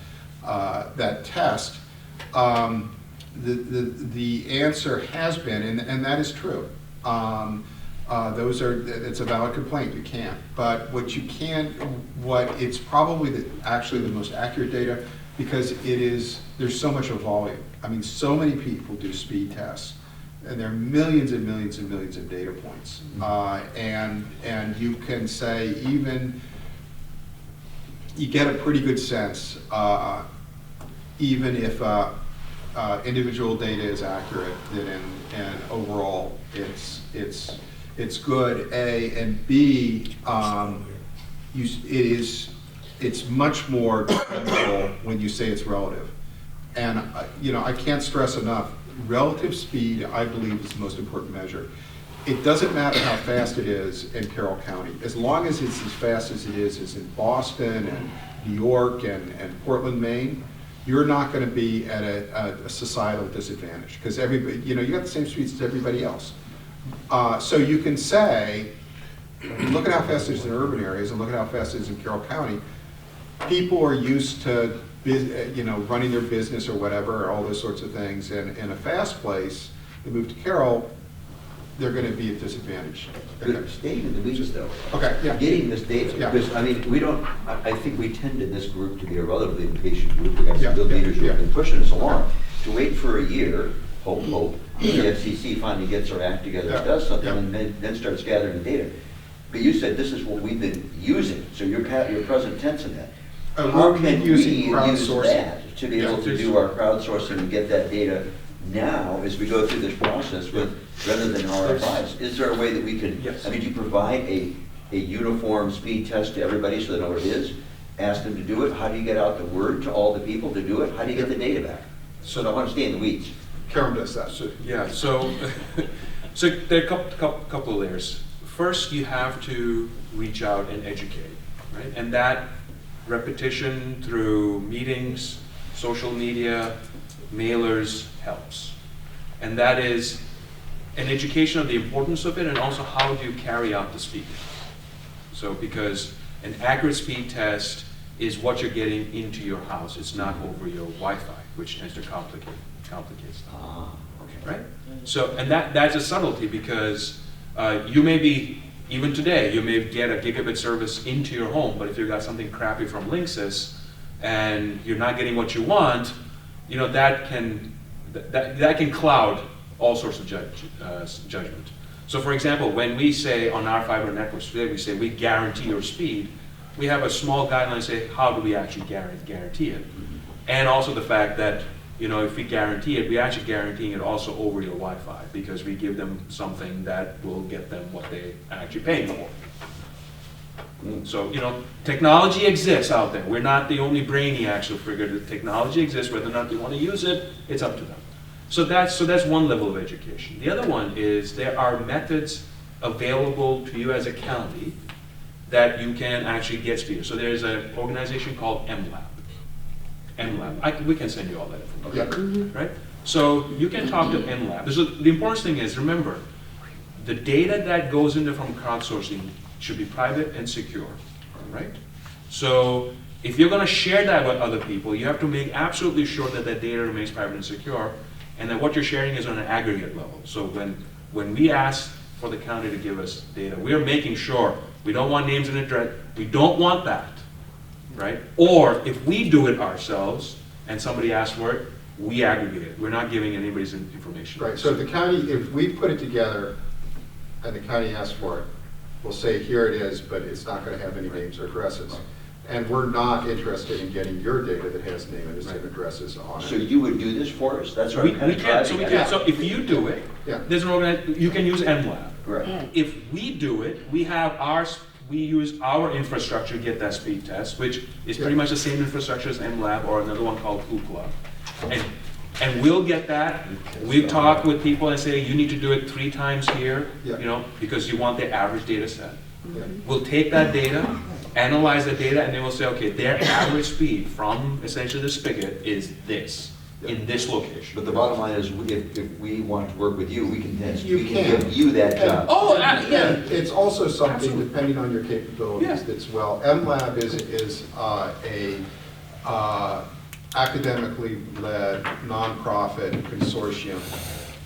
test. The answer has been, and that is true. It's a valid complaint. You can't. But it's probably actually the most accurate data because there's so much of volume. I mean, so many people do speed tests. And there are millions and millions and millions of data points. And you can say you get a pretty good sense, even if individual data is accurate, and overall it's good, A, and B, it's much more dependable when you say it's relative. And I can't stress enough, relative speed, I believe, is the most important measure. It doesn't matter how fast it is in Carroll County. As long as it's as fast as it is in Boston and New York and Portland, Maine, you're not going to be at a societal disadvantage because everybody, you got the same speeds as everybody else. So you can say, look at how fast it is in urban areas and look at how fast it is in Carroll County. People are used to running their business or whatever, or all those sorts of things, and in a fast place, they move to Carroll, they're going to be at disadvantage. Staying in the weeds, though. Okay, yeah. Getting this data, Yeah. because I think we tend in this group to be a relatively impatient group. We got some good leaders who have been pushing us along. To wait for a year hope, the FCC finally gets their act together and does something, and then starts gathering data. But you said this is what we've been using, so you're present tense in that. How can we use that to be able to do our crowdsourcing and get that data now as we go through this process rather than RFIs? Is there a way that we can, I mean, do you provide a uniform speed test to everybody so they know what it is? Ask them to do it? How do you get out the word to all the people to do it? How do you get the data back? So I don't want to stay in the weeds. Kerem does that. So there are a couple of layers. First, you have to reach out and educate, right? And that repetition through meetings, social media, mailers helps. And that is an education of the importance of it, and also how do you carry out the speed. So because an accurate speed test is what you're getting into your house. It's not over your Wi-Fi, which tends to complicate stuff. Okay, right? So, and that's a subtlety, because you may be, even today, you may get a gigabit service into your home, but if you've got something crappy from Linksys and you're not getting what you want, you know, that can cloud all sorts of judgment. So for example, when we say on our fiber networks today, we say we guarantee your speed, we have a small guideline say how do we actually guarantee it. And also the fact that, you know, if we guarantee it, we're actually guaranteeing it also over your Wi-Fi, because we give them something that will get them what they are actually paying for. So, you know, technology exists out there. We're not the only brainiacs who figured that technology exists. Whether or not they want to use it, it's up to them. So that's one level of education. The other one is there are methods available to you as a county that you can actually get speed. So there's an organization called MLab. We can send you all that information, right? So you can talk to MLab. The important thing is, remember, the data that goes into from crowdsourcing should be private and secure, right? So if you're going to share that with other people, you have to make absolutely sure that that data remains private and secure, and that what you're sharing is on an aggregate level. So when we ask for the county to give us data, we are making sure we don't want names and address. We don't want that, right? Or if we do it ourselves and somebody asks for it, we aggregate it. We're not giving anybody's information. Right, so if we put it together and the county asks for it, we'll say, here it is, but it's not going to have any names or addresses. And we're not interested in getting your data that has name and addresses on it. So you would do this for us? That's what we can. So if you do it, there's an organization, you can use MLab. Right. If we do it, we use our infrastructure to get that speed test, which is pretty much the same infrastructure as MLab or another one called Ookla. And we'll get that. We talk with people and say, you need to do it 3 times here, you know, because you want the average data set. We'll take that data, analyze the data, and then we'll say, okay, their average speed from essentially the spigot is this, in this location. But the bottom line is, if we want to work with you, we can give you that job. Oh, It's also something, depending on your capabilities, that's MLab is a academically led nonprofit consortium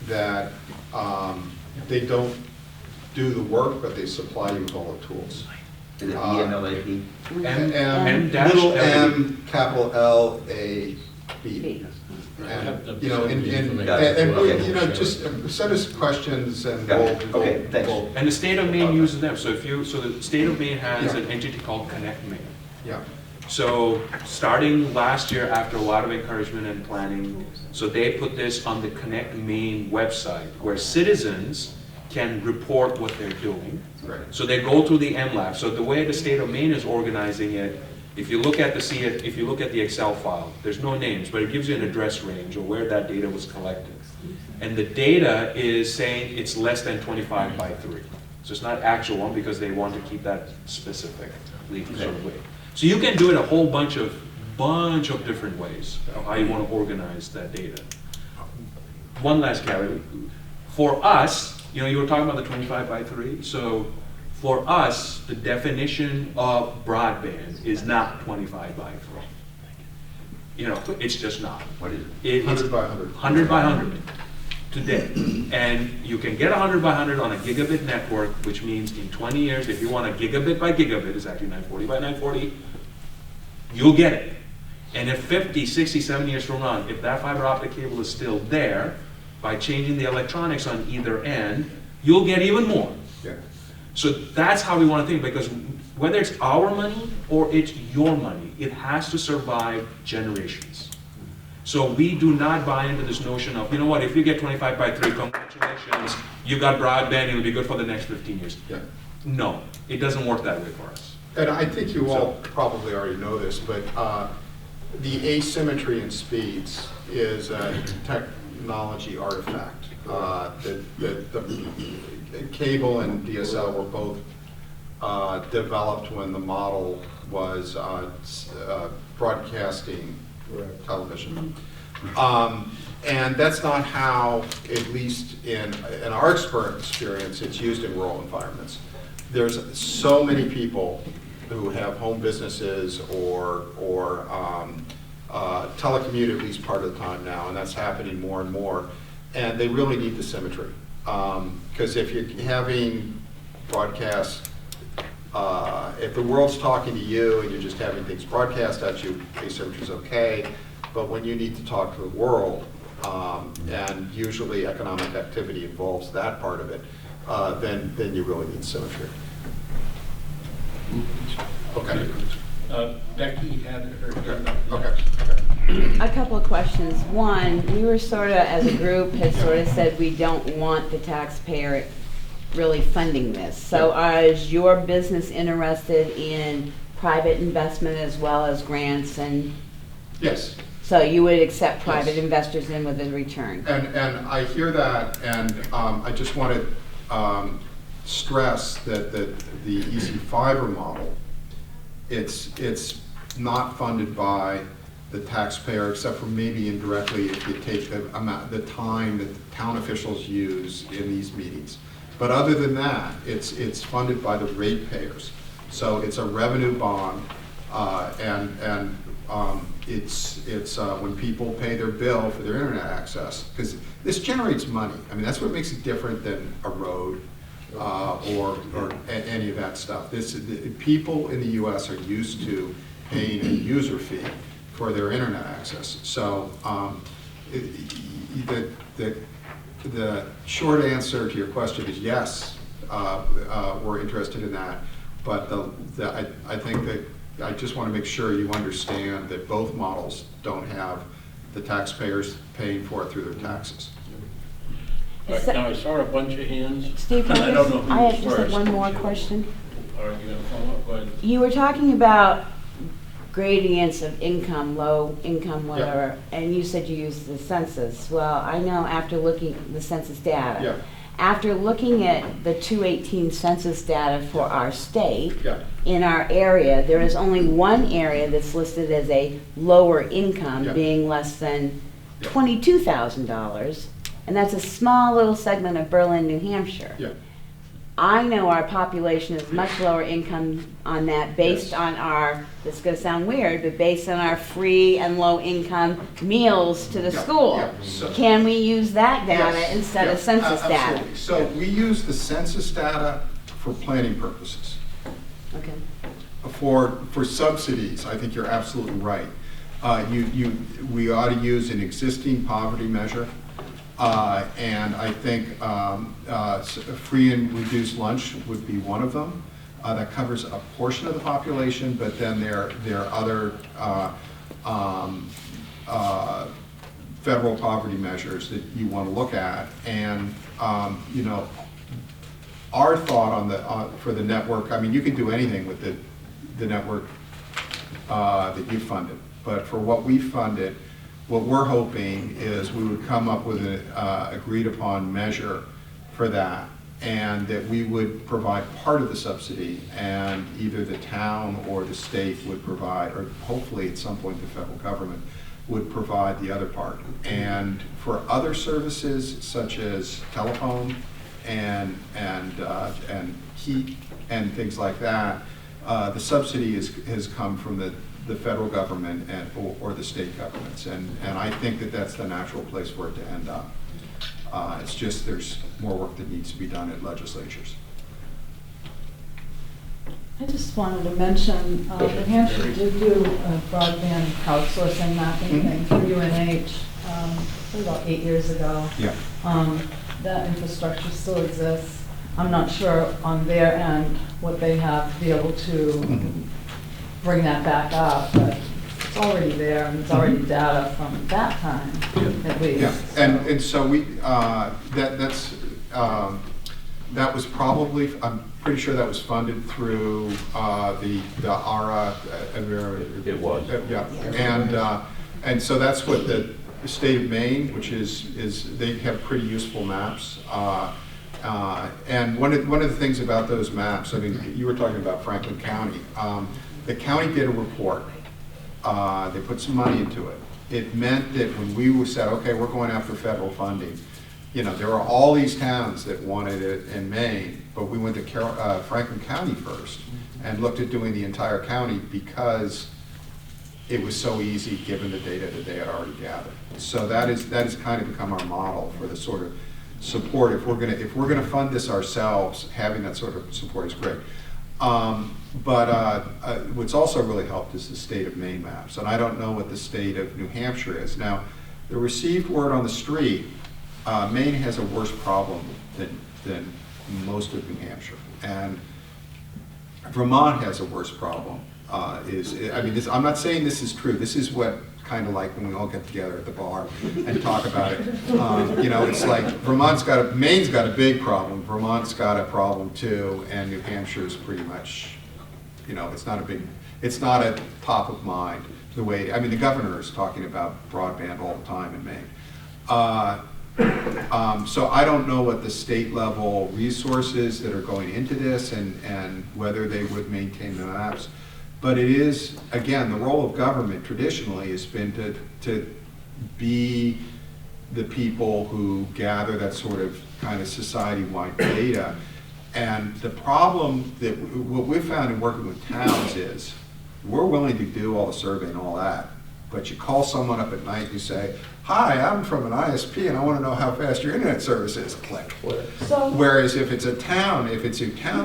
that they don't do the work, but they supply you with all the tools. Is it EMLAP? Little m, capital L-A-B. And, you know, and just send us questions and okay, thanks. And the state of Maine uses them. So the state of Maine has an entity called Connect Maine. Yeah. So starting last year, after a lot of encouragement and planning, so they put this on the Connect Maine website, where citizens can report what they're doing. Right. So they go through the MLab. So the way the state of Maine is organizing it, if you look at the Excel file, there's no names, but it gives you an address range or where that data was collected. And the data is saying it's less than 25 by 3. So it's not actual one, because they want to keep that specific sort of way. So you can do it a whole bunch of different ways of how you want to organize that data. One last caveat. For us, you know, you were talking about the 25 by 3. So for us, the definition of broadband is not 25 by 3. You know, it's just not. What is it? It's 100 by 100. 100 by 100 today. And you can get 100 by 100 on a gigabit network, which means in 20 years, if you want a gigabit by gigabit, it's actually 940 by 940, you'll get it. And if 50, 60, 70 years from now, if that fiber optic cable is still there, by changing the electronics on either end, you'll get even more. Yeah. So that's how we want to think, because whether it's our money or it's your money, it has to survive generations. So we do not buy into this notion of, you know what, if you get 25 by 3, congratulations, you got broadband, it'll be good for the next 15 years. Yeah. No, it doesn't work that way for us. And I think you all probably already know this, but the asymmetry in speeds is a technology artifact. The cable and DSL were both developed when the model was broadcasting television. And that's not how, at least in our experience, it's used in rural environments. There's so many people who have home businesses or telecommute at least part of the time now, and that's happening more and more. And they really need the symmetry. Because if you're having broadcasts, if the world's talking to you and you're just having things broadcast at you, asymmetry is okay. But when you need to talk to the world, and usually economic activity involves that part of it, then you really need symmetry. Okay. Becky had her hand up. Okay. A couple of questions. One, we were sort of, as a group, had sort of said we don't want the taxpayer really funding this. So is your business interested in private investment as well as grants? And Yes. so you would accept private Yes. investors in with a return? And I hear that, and I just want to stress that the EC Fiber model, it's not funded by the taxpayer, except for maybe indirectly if you take the time that the town officials use in these meetings. But other than that, it's funded by the ratepayers. So it's a revenue bond, and it's when people pay their bill for their internet access, because this generates money. I mean, that's what makes it different than a road or any of that stuff. People in the U.S. are used to paying a user fee for their internet access. So the short answer to your question is yes, we're interested in that. But I think that I just want to make sure you understand that both models don't have the taxpayers paying for it through their taxes. All right, now I saw a bunch of hands. Steve, I don't know who I was just have first. one more question. Are you going to follow up? Go ahead. You were talking about gradients of income, low income, whatever, and you said you used the census. Well, I know after looking at the census data, Yeah. after looking at the 2018 census data for our state, Yeah. in our area, there is only one area that's listed as a lower income, Yeah. being less than $22,000, and that's a small little segment of Berlin, New Hampshire. Yeah. I know our population is much lower income on that based Yes. on our, this is going to sound weird, but based on our free and low income meals to the Yeah, school. yeah. So- Can we use that data Yes. instead of Yeah, census data? absolutely. So we use the census data for planning purposes. Okay. For subsidies, I think you're absolutely right. We ought to use an existing poverty measure. And I think free and reduced lunch would be one of them. That covers a portion of the population, but then there are other federal poverty measures that you want to look at. And our thought on for the network, I mean, you can do anything with the network that you funded, but for what we funded, what we're hoping is we would come up with an agreed upon measure for that, and that we would provide part of the subsidy, and either the town or the state would provide, or hopefully at some point the federal government would provide the other part. And for other services such as telephone and heat and things like that, the subsidy has come from the federal government or the state governments, and I think that that's the natural place for it to end up. It's just there's more work that needs to be done at legislatures. I just wanted to mention, New Hampshire did do a broadband crowdsourcing mapping thing through UNH. probably about 8 years ago. Yeah. That infrastructure still exists. I'm not sure on their end what they have to be able to bring that back up, but it's already there and it's already data from that time, at least. Yeah, and so we, that was probably, I'm pretty sure that was funded through the ARA. It was. Yeah, and so that's what the state of Maine, which is they have pretty useful maps. And one of the things about those maps, I mean, you were talking about Franklin County. The county did a report. They put some money into it. It meant that when we said, okay, we're going after federal funding, you know, there were all these towns that wanted it in Maine, but we went to Franklin County first and looked at doing the entire county because it was so easy given the data that they had already gathered. So that has kind of become our model for the sort of support. If we're gonna fund this ourselves, having that sort of support is great. But what's also really helped is the state of Maine maps, and I don't know what the state of New Hampshire is. Now, the received word on the street, Maine has a worse problem than most of New Hampshire, and Vermont has a worse problem. I'm not saying this is true. This is what kind of like when we all get together at the bar and talk about it. You know, it's like Maine's got a big problem. Vermont's got a problem too, and New Hampshire's pretty much, you know, it's not a top of mind the way, I mean, the governor is talking about broadband all the time in Maine. So I don't know what the state level resources that are going into this and whether they would maintain the maps. But it is, again, the role of government traditionally has been to be the people who gather that sort of kind of society-wide data. And the problem that what we've found in working with towns is we're willing to do all the survey and all that, but you call someone up at night and you say, hi, I'm from an ISP and I want to know how fast your internet service is, click. So, whereas if it's a town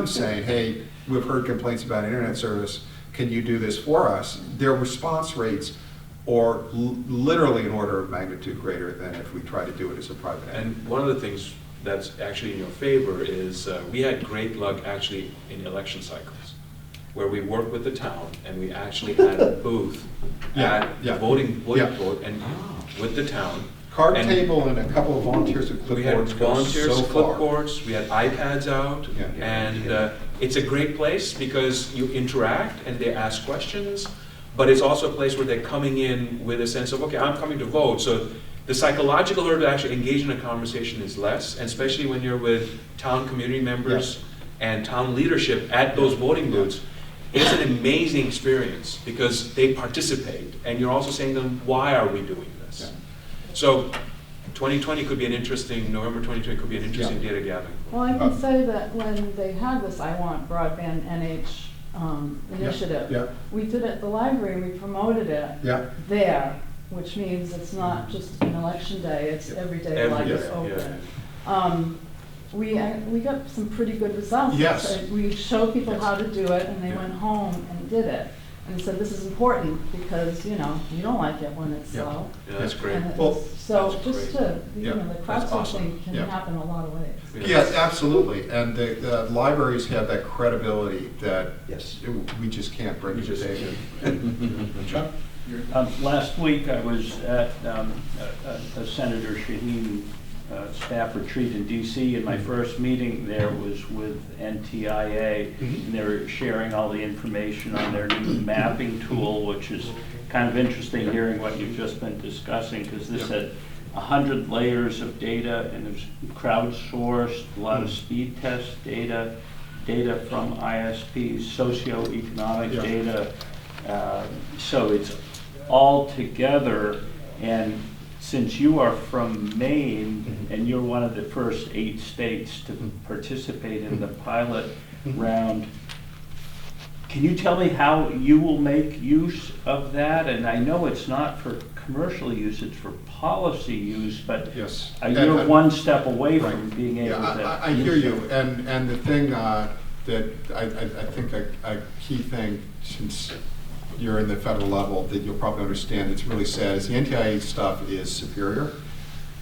saying, hey, we've heard complaints about internet service, can you do this for us? Their response rates are literally an order of magnitude greater than if we try to do it as a private entity. And one of the things that's actually in your favor is we had great luck actually in election cycles, where we worked with the town and we actually had a booth at the voting board and with the town. Card table and a couple of volunteers with clipboards. We had volunteers, clipboards, we had iPads out, and it's a great place because you interact and they ask questions, but it's also a place where they're coming in with a sense of, okay, I'm coming to vote. So the psychological hurdle to actually engage in a conversation is less, and especially when you're with town community members and town leadership at those voting booths. It's an amazing experience because they participate, and you're also saying to them, why are we doing this? Yeah. So 2020 could be an interesting, November 2020 could be an interesting data gathering. well, I can say that when they had this I Want Broadband NH initiative, we did it at the library, we promoted it there, which means it's not just an election day, it's every day the library's open. We got some pretty good results. Yes. We showed people how to do it, and they went home and did it. And said, this is important because, you know, you don't like it when it's slow. Yeah, that's great. So that's just great. to, you know, the crowdsourcing can happen a lot of ways. Yes, absolutely. And the libraries have that credibility that we just can't bring to the table. Chuck? Last week I was at a Senator Shaheen staff retreat in DC, and my first meeting there was with NTIA, and they were sharing all the information on their new mapping tool, which is kind of interesting hearing what you've just been discussing, because this had 100 layers of data, and it was crowdsourced, a lot of speed test data, data from ISPs, socioeconomic data, so it's all together. And since you are from Maine and you're one of the first 8 states to participate in the pilot round, can you tell me how you will make use of that? And I know it's not for commercial use, it's for policy use, but you're one step away from being able to. I hear you, and the thing that I think a key thing, since you're in the federal level, that you'll probably understand it's really sad is the NTIA stuff is superior,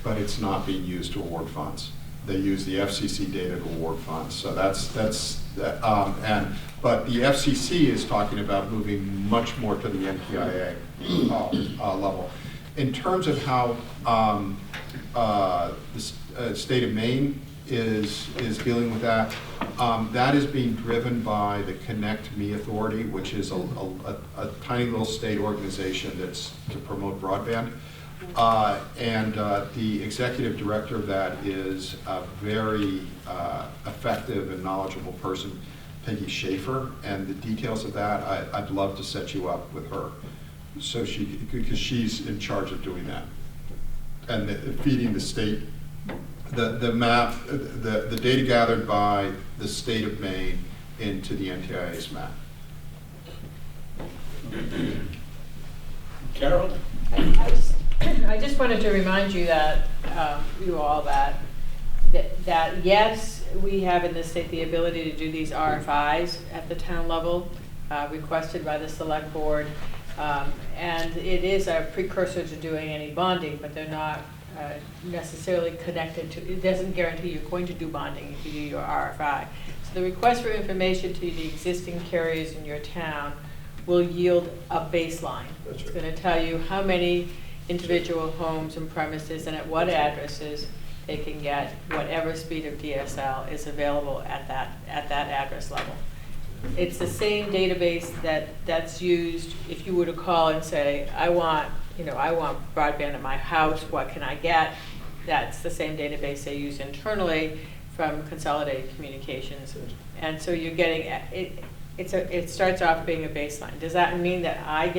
but it's not being used to award funds. They use the FCC data to award funds. So but the FCC is talking about moving much more to the NTIA level. In terms of how the state of Maine is dealing with that, that is being driven by the Connect Me Authority, which is a tiny little state organization that's to promote broadband. The executive director of that is a very effective and knowledgeable person, Peggy Schaefer, and the details of that, I'd love to set you up with her. So because she's in charge of doing that. And feeding the state, the map, the data gathered by the state of Maine into the NTIA's map. Carroll? I just wanted to remind you that, you all, that yes, we have in the state the ability to do these RFIs at the town level, requested by the select board. And it is a precursor to doing any bonding, but they're not necessarily connected to, it doesn't guarantee you're going to do bonding if you do your RFI. So the request for information to the existing carriers in your town will yield a baseline. It's going to tell you how many individual homes and premises and at what addresses they can get whatever speed of DSL is available at that address level. It's the same database that's used if you were to call and say, I want broadband at my house, what can I get? That's the same database they use internally from Consolidated Communications. And so you're getting, it starts off being a baseline. Does that mean that I'm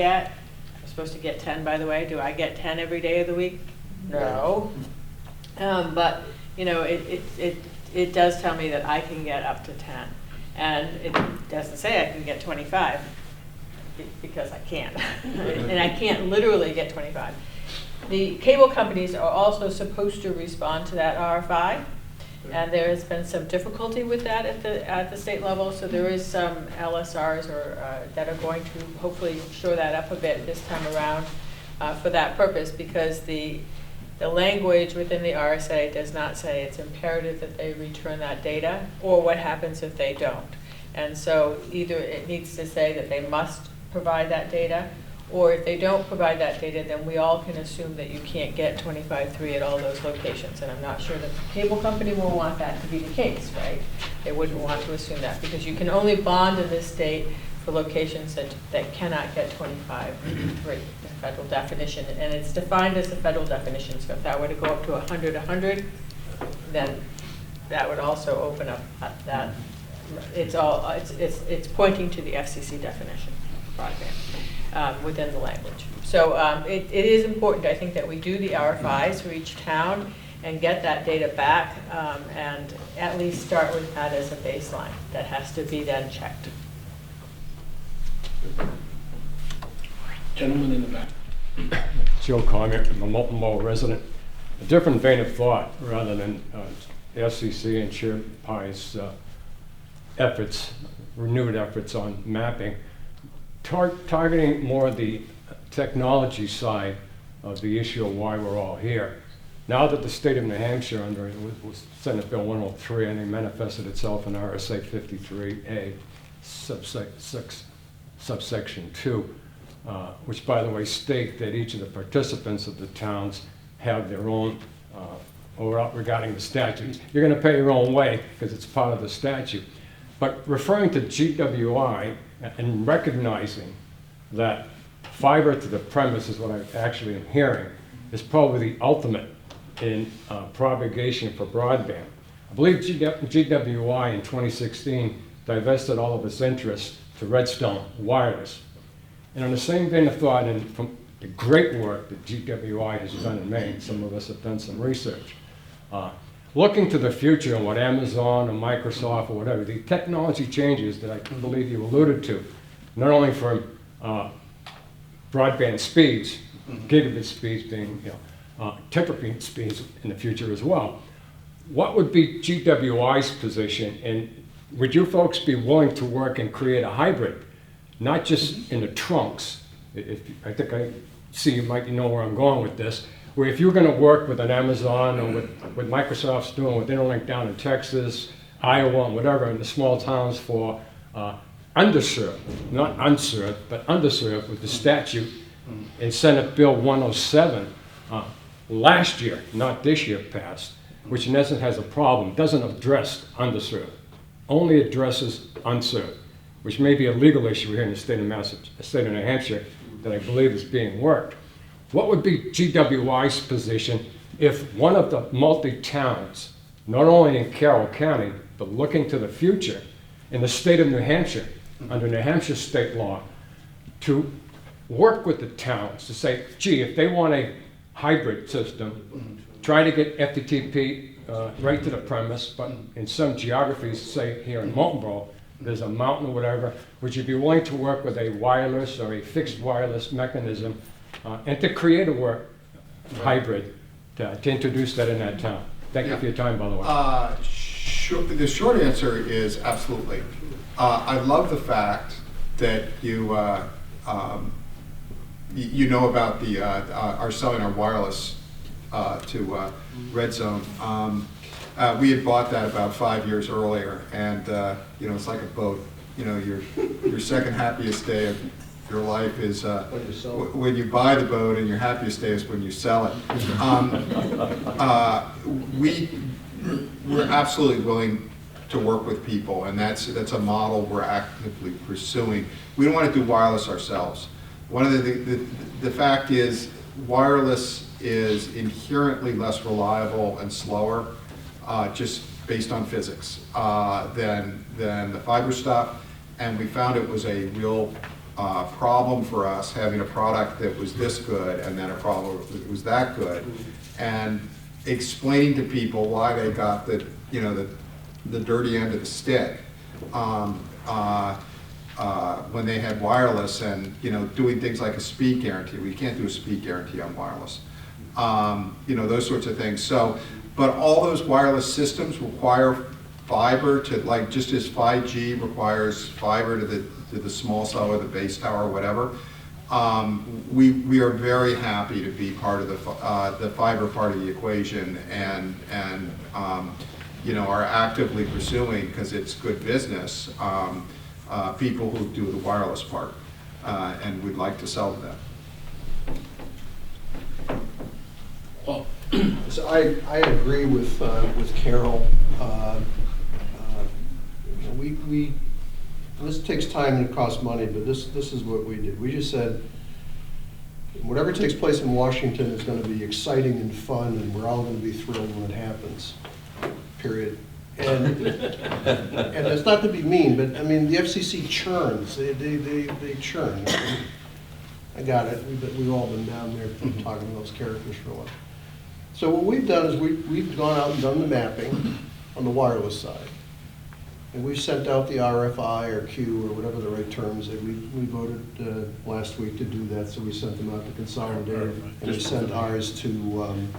supposed to get 10, by the way? Do I get 10 every day of the week? No. But it does tell me that I can get up to 10. And it doesn't say I can get 25, because I can't. And I can't literally get 25. The cable companies are also supposed to respond to that RFI, and there has been some difficulty with that at the state level, so there is some LSRs that are going to hopefully shore that up a bit this time around for that purpose, because the language within the RSA does not say it's imperative that they return that data, or what happens if they don't. And so either it needs to say that they must provide that data, or if they don't provide that data, then we all can assume that you can't get 25.3 at all those locations. And I'm not sure that the cable company will want that to be the case, right? They wouldn't want to assume that, because you can only bond in this state for locations that cannot get 25.3, the federal definition. And it's defined as the federal definition. So if that were to go up to 100, then that would also open up that. It's pointing to the FCC definition of broadband within the language. So it is important, I think, that we do the RFIs for each town and get that data back, and at least start with that as a baseline that has to be then checked. Gentleman in the back. Joe Comment, I'm a Moultonboro resident. A different vein of thought, rather than the FCC and Chair Pye's renewed efforts on mapping, targeting more the technology side of the issue of why we're all here. Now that the state of New Hampshire, under Senate Bill 103, and it manifested itself in RSA 53A, subsection 2, which, by the way, state that each of the participants of the towns have their own, regarding the statutes, you're going to pay your own way because it's part of the statute. But referring to GWI and recognizing that fiber to the premise is what I actually am hearing, is probably the ultimate in propagation for broadband. I believe GWI in 2016 divested all of its interest to Redstone Wireless. And on the same vein of thought, and from the great work that GWI has done in Maine, some of us have done some research, looking to the future and what Amazon or Microsoft or whatever, the technology changes that I believe you alluded to, not only from broadband speeds, gigabit speeds being terabit speeds in the future as well. What would be GWI's position, and would you folks be willing to work and create a hybrid not just in the trunks. I think I see you might know where I'm going with this, where if you're going to work with an Amazon or with Microsoft's doing with Interlink down in Texas, Iowa, and whatever, in the small towns for underserved, not unserved, but underserved with the statute in Senate Bill 107 last year, not this year, passed, which in essence has a problem, doesn't address underserved, only addresses unserved, which may be a legal issue here in the state of Massachusetts, state of New Hampshire, that I believe is being worked. What would be GWI's position if one of the multi-towns, not only in Carroll County, but looking to the future, in the state of New Hampshire, under New Hampshire state law, to work with the towns to say, gee, if they want a hybrid system, try to get FTTP right to the premise, but in some geographies, say here in Moultonboro, there's a mountain or whatever, would you be willing to work with a wireless or a fixed wireless mechanism and to create a hybrid to introduce that in that town? Thank you for your time, by the way. The short answer is absolutely. I love the fact that you know about our selling our wireless to Red Zone. We had bought that about 5 years earlier, and it's like a boat. Your second happiest day of your life is when you buy the boat, and your happiest day is when you sell it. We're absolutely willing to work with people, and that's a model we're actively pursuing. We don't want to do wireless ourselves. One of the fact is wireless is inherently less reliable and slower, just based on physics, than the fiber stuff, and we found it was a real problem for us having a product that was this good and then a problem that was that good, and explaining to people why they got the dirty end of the stick when they had wireless, and doing things like a speed guarantee. We can't do a speed guarantee on wireless. Those sorts of things. So, but all those wireless systems require fiber to, just as 5G requires fiber to the small cell or the base tower or whatever. We are very happy to be part of the fiber part of the equation, and are actively pursuing, because it's good business, people who do the wireless part, and we'd like to sell to them. So I agree with Carroll. This takes time and it costs money, but this is what we did. We just said, whatever takes place in Washington is going to be exciting and fun, and we're all going to be thrilled when it happens, period. And it's not to be mean, but I mean, the FCC churns. They churn. I got it. We've all been down there talking to those characters for a while. So what we've done is we've gone out and done the mapping on the wireless side. And we've sent out the RFI or Q or whatever the right term is. We voted last week to do that, so we sent them out to consolidate. And we sent ours to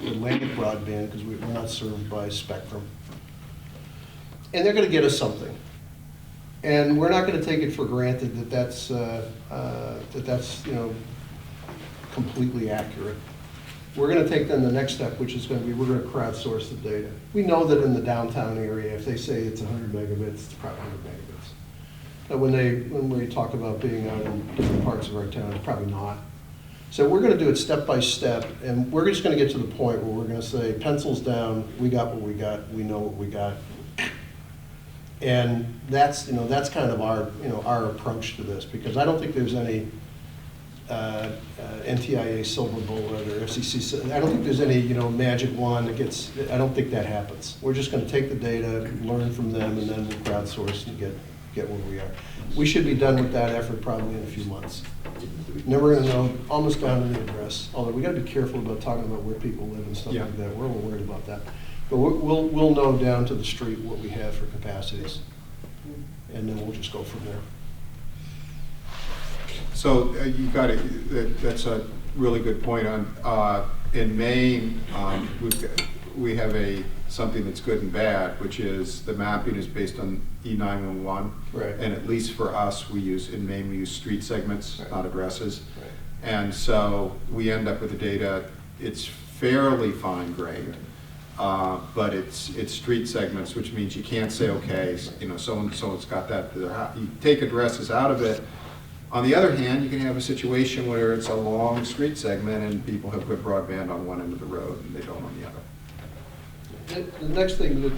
Atlantic Broadband, because we're not served by Spectrum. And they're going to get us something. And we're not going to take it for granted that that's completely accurate. We're going to take then the next step, which is going to be, we're going to crowdsource the data. We know that in the downtown area, if they say it's 100 megabits, it's probably 100 megabits. But when we talk about being out in different parts of our town, it's probably not. So we're going to do it step by step, and we're just going to get to the point where we're going to say, pencils down, we got what we got, we know what we got. And that's kind of our approach to this, because I don't think there's any NTIA silver bullet or FCC. I don't think there's any magic wand that gets. I don't think that happens. We're just going to take the data, learn from them, and then we'll crowdsource and get where we are. We should be done with that effort probably in a few months. Never going to know almost down to the address. Although we got to be careful about talking about where people live and stuff like that. We're a little worried about that. But we'll know down to the street what we have for capacities, and then we'll just go from there. So you got it. That's a really good point. On in Maine, we have something that's good and bad, which is the mapping is based on E911. Right. And at least for us, in Maine, we use street segments, Right. not addresses. Right. And so we end up with the data, it's fairly fine-grained, but it's street segments, which means you can't say, okay, so-and-so's got that to their house. You take addresses out of it. On the other hand, you can have a situation where it's a long street segment and people have good broadband on one end of the road and they don't on the other. The next thing that,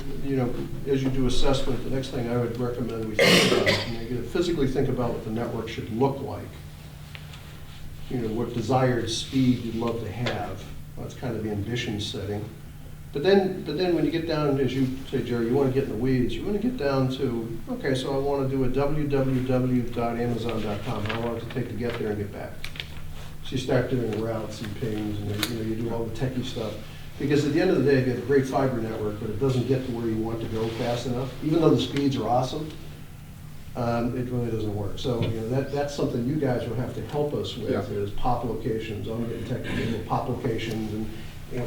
as you do assessment, the next thing I would recommend we think about, you physically think about what the network should look like. What desired speed you'd love to have. That's kind of the ambition setting. But then when you get down, as you say, Jerry, you want to get in the weeds. You want to get down to, okay, so I want to do a www.amazon.com. How long does it take to get there and get back? So you start doing routes and pings, and you do all the techie stuff. Because at the end of the day, you have a great fiber network, but it doesn't get to where you want to go fast enough. Even though the speeds are awesome, it really doesn't work. So that's something you guys will have to help us with, is pop locations. I'm getting technical, pop locations and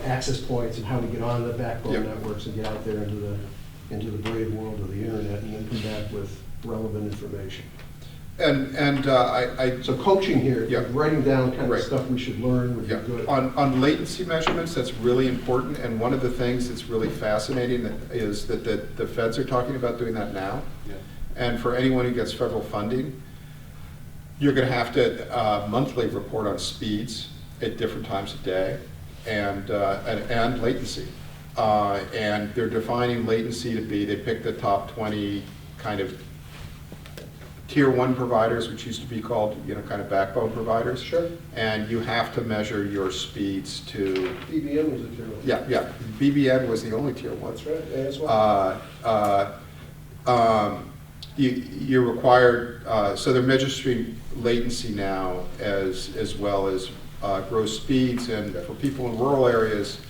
access points and how we get on the backbone networks and get out there into the brave world of the internet, and then come back with relevant information. So coaching here, writing down kind of stuff we should learn would be good. On latency measurements, that's really important, and one of the things that's really fascinating is that the feds are talking about doing that now. Yeah. And for anyone who gets federal funding, you're going to have to monthly report on speeds at different times of day and latency. And they're defining latency to be, they pick the top 20 kind of tier 1 providers, which used to be called, kind of backbone providers. Sure. And you have to measure your speeds to... BBN was a tier 1. Yeah. BBN was the only tier 1. That's right, as well. You're required, so they're measuring latency latency now as well as gross speeds. And for people in rural areas,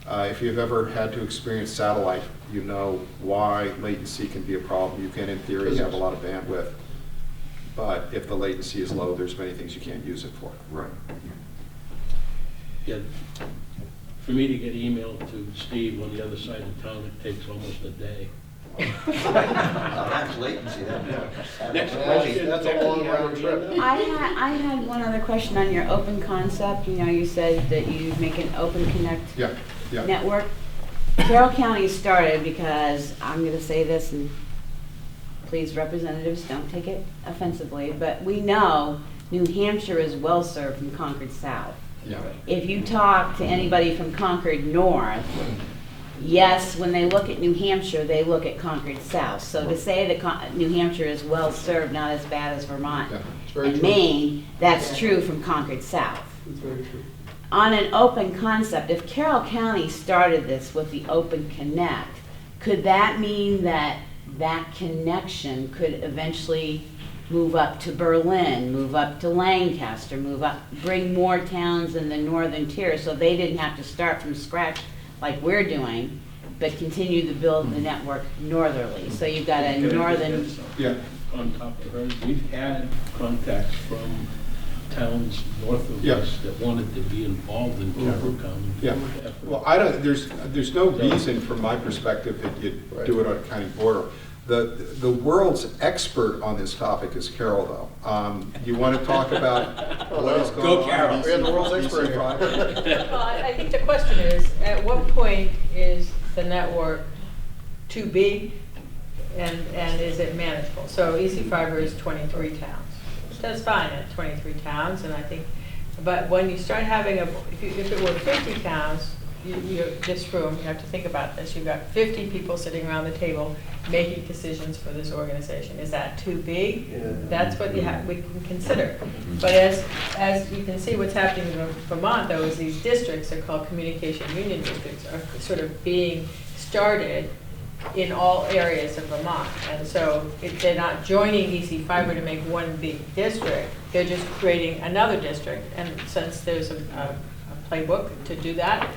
if you've ever had to experience satellite, you know why latency can be a problem. You can, in theory, have a lot of bandwidth. But if the latency is low, there's many things you can't use it for. Right. Yeah. For me to get email to Steve on the other side of town, it takes almost a day. That's latency. Next question. That's a long round trip. I had one other question on your open concept. You said that you make an open connect network. Carroll County started because, I'm going to say this, and please, representatives, don't take it offensively, but we know New Hampshire is well served from Concord South. Yeah. If you talk to anybody from Concord North, yes, when they look at New Hampshire, they look at Concord South. So to say that New Hampshire is well served, not as bad as Vermont and Maine, that's true from Concord South. It's very true. On an open concept, if Carroll County started this with the Open Connect, could that mean that that connection could eventually move up to Berlin, move up to Lancaster, move up, bring more towns in the northern tier so they didn't have to start from scratch like we're doing, but continue to build the network northerly? So you've got a northern... On top of her, we've had contacts from towns north of us that wanted to be involved in Carroll County. Yeah. Well, there's no reason from my perspective that you do it on a county border. The world's expert on this topic is Carroll, though. You want to talk about what is going on? Carroll. We have the world's expert here. Well, I think the question is, at what point is the network too big and is it manageable? So EC Fiber is 23 towns. That's fine at 23 towns, and I think, but when you start having if it were 50 towns, this room, you have to think about this. You've got 50 people sitting around the table making decisions for this organization. Is that too big? Yeah. That's what we can consider. But as you can see, what's happening in Vermont, though, is these districts are called communication union districts, are sort of being started in all areas of Vermont. And so they're not joining EC Fiber to make one big district. They're just creating another district. And since there's a playbook to do that,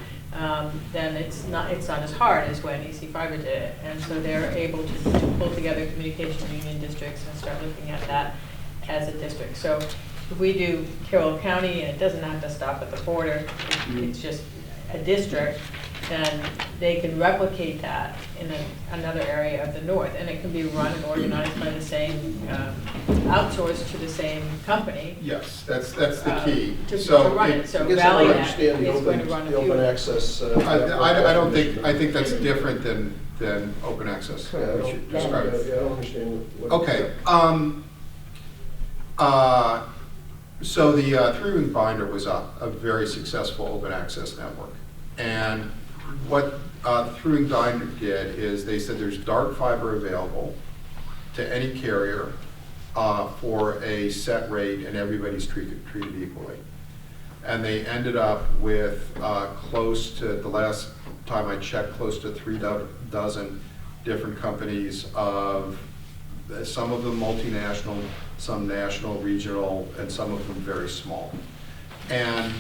then it's not as hard as when EC Fiber did it. And so they're able to pull together communication union districts and start looking at that as a district. So if we do Carroll County, and it doesn't have to stop at the border, it's just a district, then they can replicate that in another area of the north, and it can be run and organized by the same, outsourced to the same company. Yes, that's the key. To run it, so I guess I Valley don't Net understand is going to run a the few. open access. I don't think, I think that's different than open access. Yeah, I We should don't, describe it. yeah, I don't understand what. Okay, so the three-ring binder was a very successful open access network. And what the three-ring binder did is they said there's dark fiber available to any carrier for a set rate, and everybody's treated equally. And they ended up with close to, the last time I checked, close to 36 different companies of, some of them multinational, some national, regional, and some of them very small. And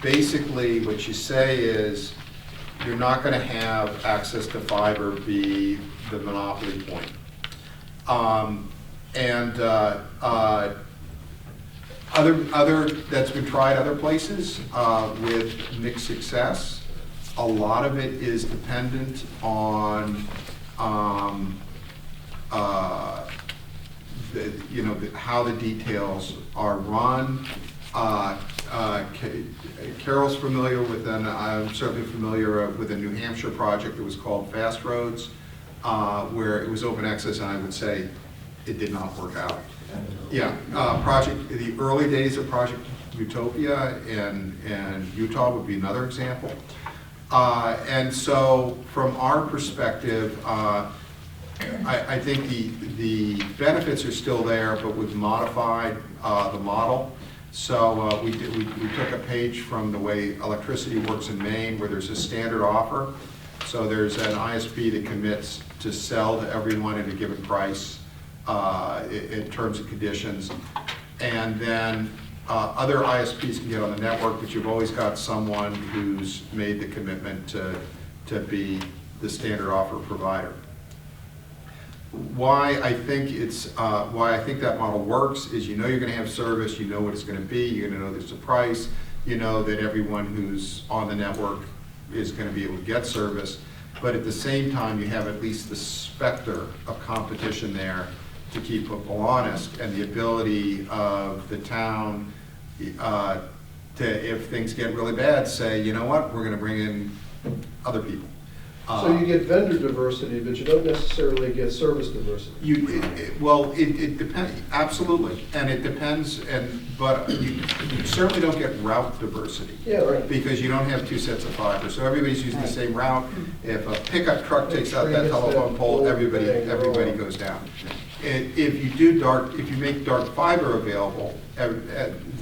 basically what you say is you're not going to have access to fiber be the monopoly point. Other that's been tried other places with mixed success. A lot of it is dependent on how the details are run. Carroll's familiar with, and I'm certainly familiar with a New Hampshire project that was called Fast Roads, where it was open access, and I would say it did not work out. Yeah, the early days of Project Utopia in Utah would be another example. And so from our perspective, I think the benefits are still there, but we've modified the model. So we took a page from the way electricity works in Maine, where there's a standard offer. So there's an ISP that commits to sell to everyone at a given price in terms and conditions. And then other ISPs can get on the network, but you've always got someone who's made the commitment to be the standard offer provider. Why I think that model works is you know you're going to have service, you know what it's going to be, you're going to know there's a price, you know that everyone who's on the network is going to be able to get service, but at the same time you have at least the specter of competition there to keep people honest, and the ability of the town to, if things get really bad, say, you know what, we're going to bring in other people. So you get vendor diversity, but you don't necessarily get service diversity. It depends, absolutely, and it depends, but you certainly don't get route diversity. Yeah, right. Because you don't have two sets of fiber, so everybody's using the same route. If a pickup truck takes out that telephone pole, everybody goes down. If you make dark fiber available,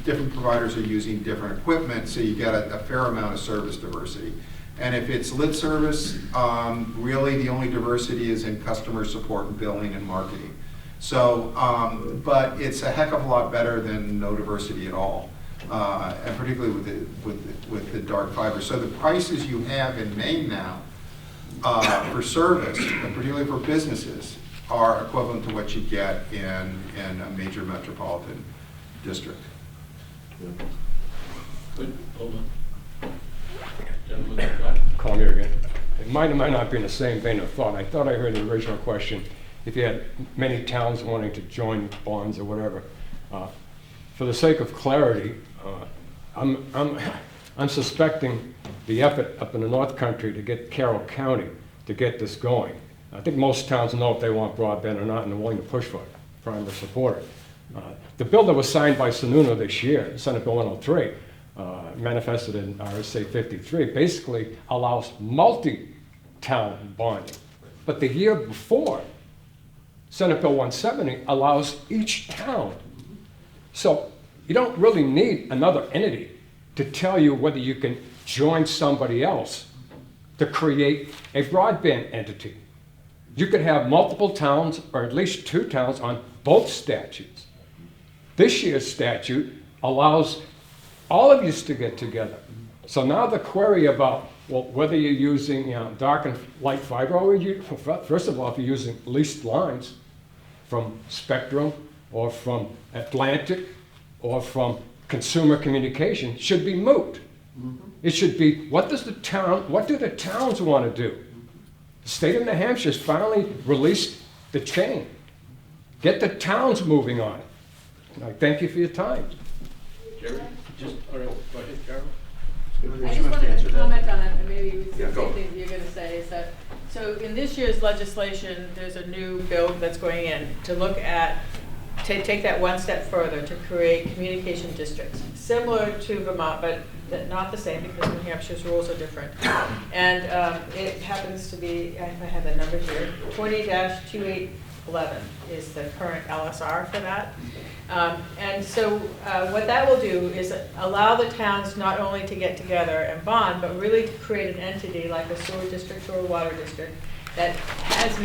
different providers are using different equipment, so you get a fair amount of service diversity. And if it's lit service, really the only diversity is in customer support and billing and marketing. So, but it's a heck of a lot better than no diversity at all, and particularly with the dark fiber. So the prices you have in Maine now for service, and particularly for businesses, are equivalent to what you get in a major metropolitan district. Good, hold on. Call me again. It might or might not be in the same vein of thought. I thought I heard the original question, if you had many towns wanting to join bonds or whatever. For the sake of clarity, I'm suspecting the effort up in the North Country to get Carroll County to get this going. I think most towns know if they want broadband or not, and they're willing to push for it, trying to support it. The bill that was signed by Sununu this year, Senate Bill 103, manifested in RSA 53, basically allows multi-town bonding. But the year before, Senate Bill 170 allows each town. So you don't really need another entity to tell you whether you can join somebody else to create a broadband entity. You could have multiple towns, or at least two towns, on both statutes. This year's statute allows all of you to get together. So now the query about, well, whether you're using dark and light fiber, or first of all, if you're using leased lines from Spectrum or from Atlantic or from Consumer Communication, should be moot. It should be, what do the towns want to do? The state of New Hampshire's finally released the chain. Get the towns moving on it. And I thank you for your time. Jerry? All right, go ahead, Carroll. I just wanted to comment on it, and maybe it's Yeah, the go. same thing you're gonna say, is that, so in this year's legislation, there's a new bill that's going in to look at, take that one step further, to create communication districts, similar to Vermont, but not the same, because New Hampshire's rules are different. And it happens to be, if I have the number here, 20-2811 is the current LSR for that. And so what that will do is allow the towns not only to get together and bond, but really to create an entity like a sewer district or a water district that has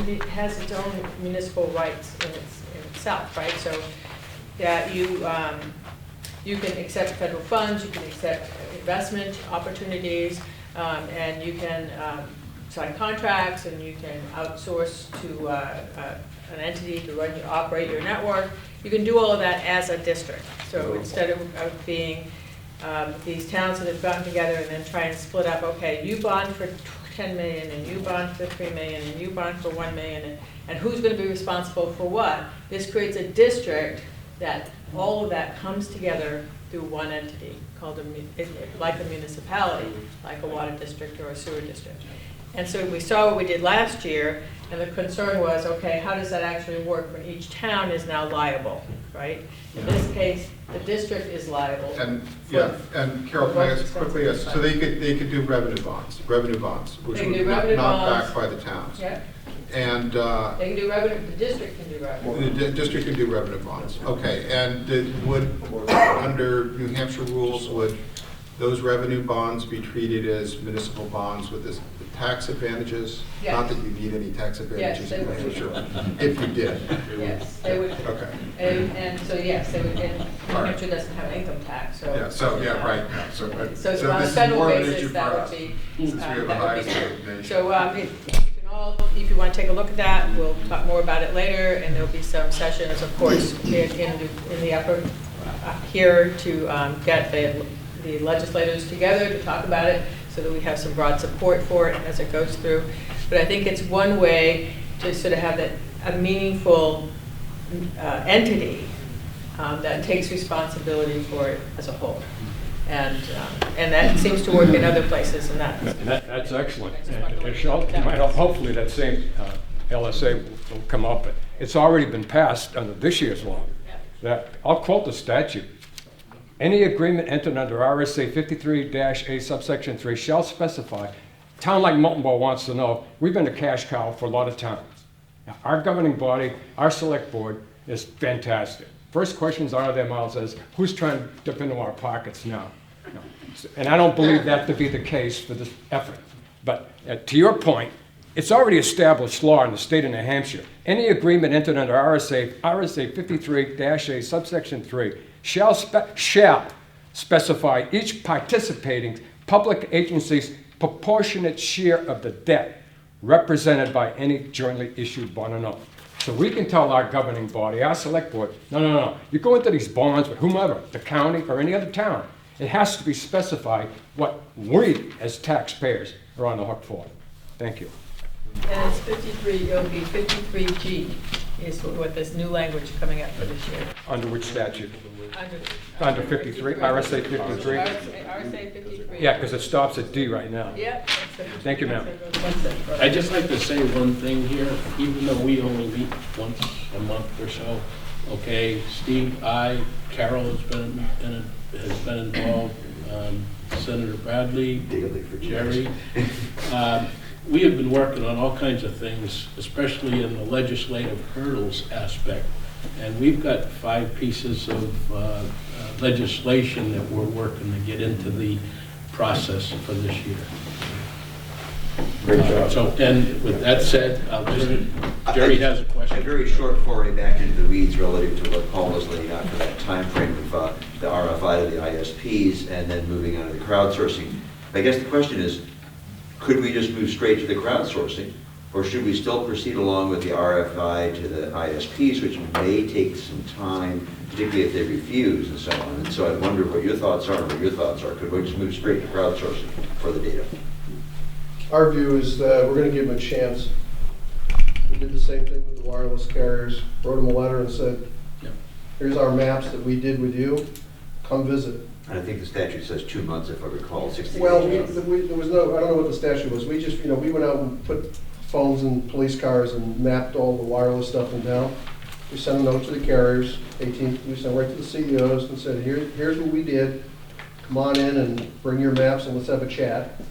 its own municipal rights in itself, right? So that you can accept federal funds, you can accept investment opportunities, and you can sign contracts, and you can outsource to an entity to operate your network. You can do all of that as a district. So instead of being these towns that have gotten together and then try and split up, okay, you bond for 10 million, and you bond for 3 million, and you bond for 1 million, and who's going to be responsible for what? This creates a district that all of that comes together through one entity called like a municipality, like a water district or a sewer district. And so we saw what we did last year, and the concern was, okay, how does that actually work when each town is now liable, right? In this case, the district is liable. And Carol, can I ask quickly, so they could do revenue bonds, which would not backed by the towns. Yeah. And they can do revenue. The district can do revenue. The district can do revenue bonds. Okay, and under New Hampshire rules, would those revenue bonds be treated as municipal bonds with the tax advantages? Yes. Not that you need any tax advantages in New Hampshire, if you did. Yes, they would. Okay. And so yes, they would. And New Hampshire doesn't have an income tax, so. Yeah. So yeah, right. Yeah, so on a this federal is more of an basis, issue for that us. would be. Since we have the highest rate of the nation. So if you want to take a look at that, we'll talk more about it later, and there'll be some sessions, of course, in the upper here to get the legislators together to talk about it, so that we have some broad support for it as it goes through. But I think it's one way to sort of have a meaningful entity that takes responsibility for it as a whole. And that seems to work in other places, and that's excellent. And hopefully that same LSA will come up. It's already been passed under this year's law. That I'll quote the statute. Any agreement entered under RSA 53-A subsection 3 shall specify. A town like Moultonboro wants to know, we've been a cash cow for a lot of towns. Now, our governing body, our select board, is fantastic. First questions out of their mouths is, who's trying to dip into our pockets now? No. And I don't believe that to be the case for this effort. But to your point, it's already established law in the state of New Hampshire. Any agreement entered under RSA 53-A subsection 3 shall specify each participating public agency's proportionate share of the debt represented by any jointly issued bond or note. So we can tell our governing body, our select board, no. You go into these bonds with whomever, the county or any other town. It has to be specified what we as taxpayers are on the hook for. Thank you. And it's 53, it'll be 53G is what this new language coming up for this year. Under which statute? Under 53, RSA 53? RSA 53. Yeah, because it stops at D right now. Yep. Thank you, ma'am. I'd just like to say one thing here, even though we only meet once a month or so. Okay, Steve, Carroll has been involved, Senator Bradley, Jerry. We have been working on all kinds of things, especially in the legislative hurdles aspect. And we've got 5 pieces of legislation that we're working to get into the process for this year. Great job. So, and with that said, Jerry has a question. A very short foray back into the weeds relative to what Paul was laying out for that time frame of the RFI to the ISPs and then moving on to the crowdsourcing. I guess the question is, could we just move straight to the crowdsourcing Or should we still proceed along with the RFI to the ISPs, which may take some time, particularly if they refuse and so on? And so I wonder what your thoughts are and what your thoughts are. Could we just move straight to crowdsourcing for the data? Our view is that we're going to give them a chance. We did the same thing with the wireless carriers, wrote them a letter and said, here's our maps that we did with you, come visit. And I think the statute says 2 months, if I recall, 60 days. Well, there was no, I don't know what the statute was. We just, we went out and put phones in police cars and mapped all the wireless stuff in town. We sent a note to the carriers, we sent right to the CEOs and said, here's what we did. Come on in and bring your maps and let's have a chat.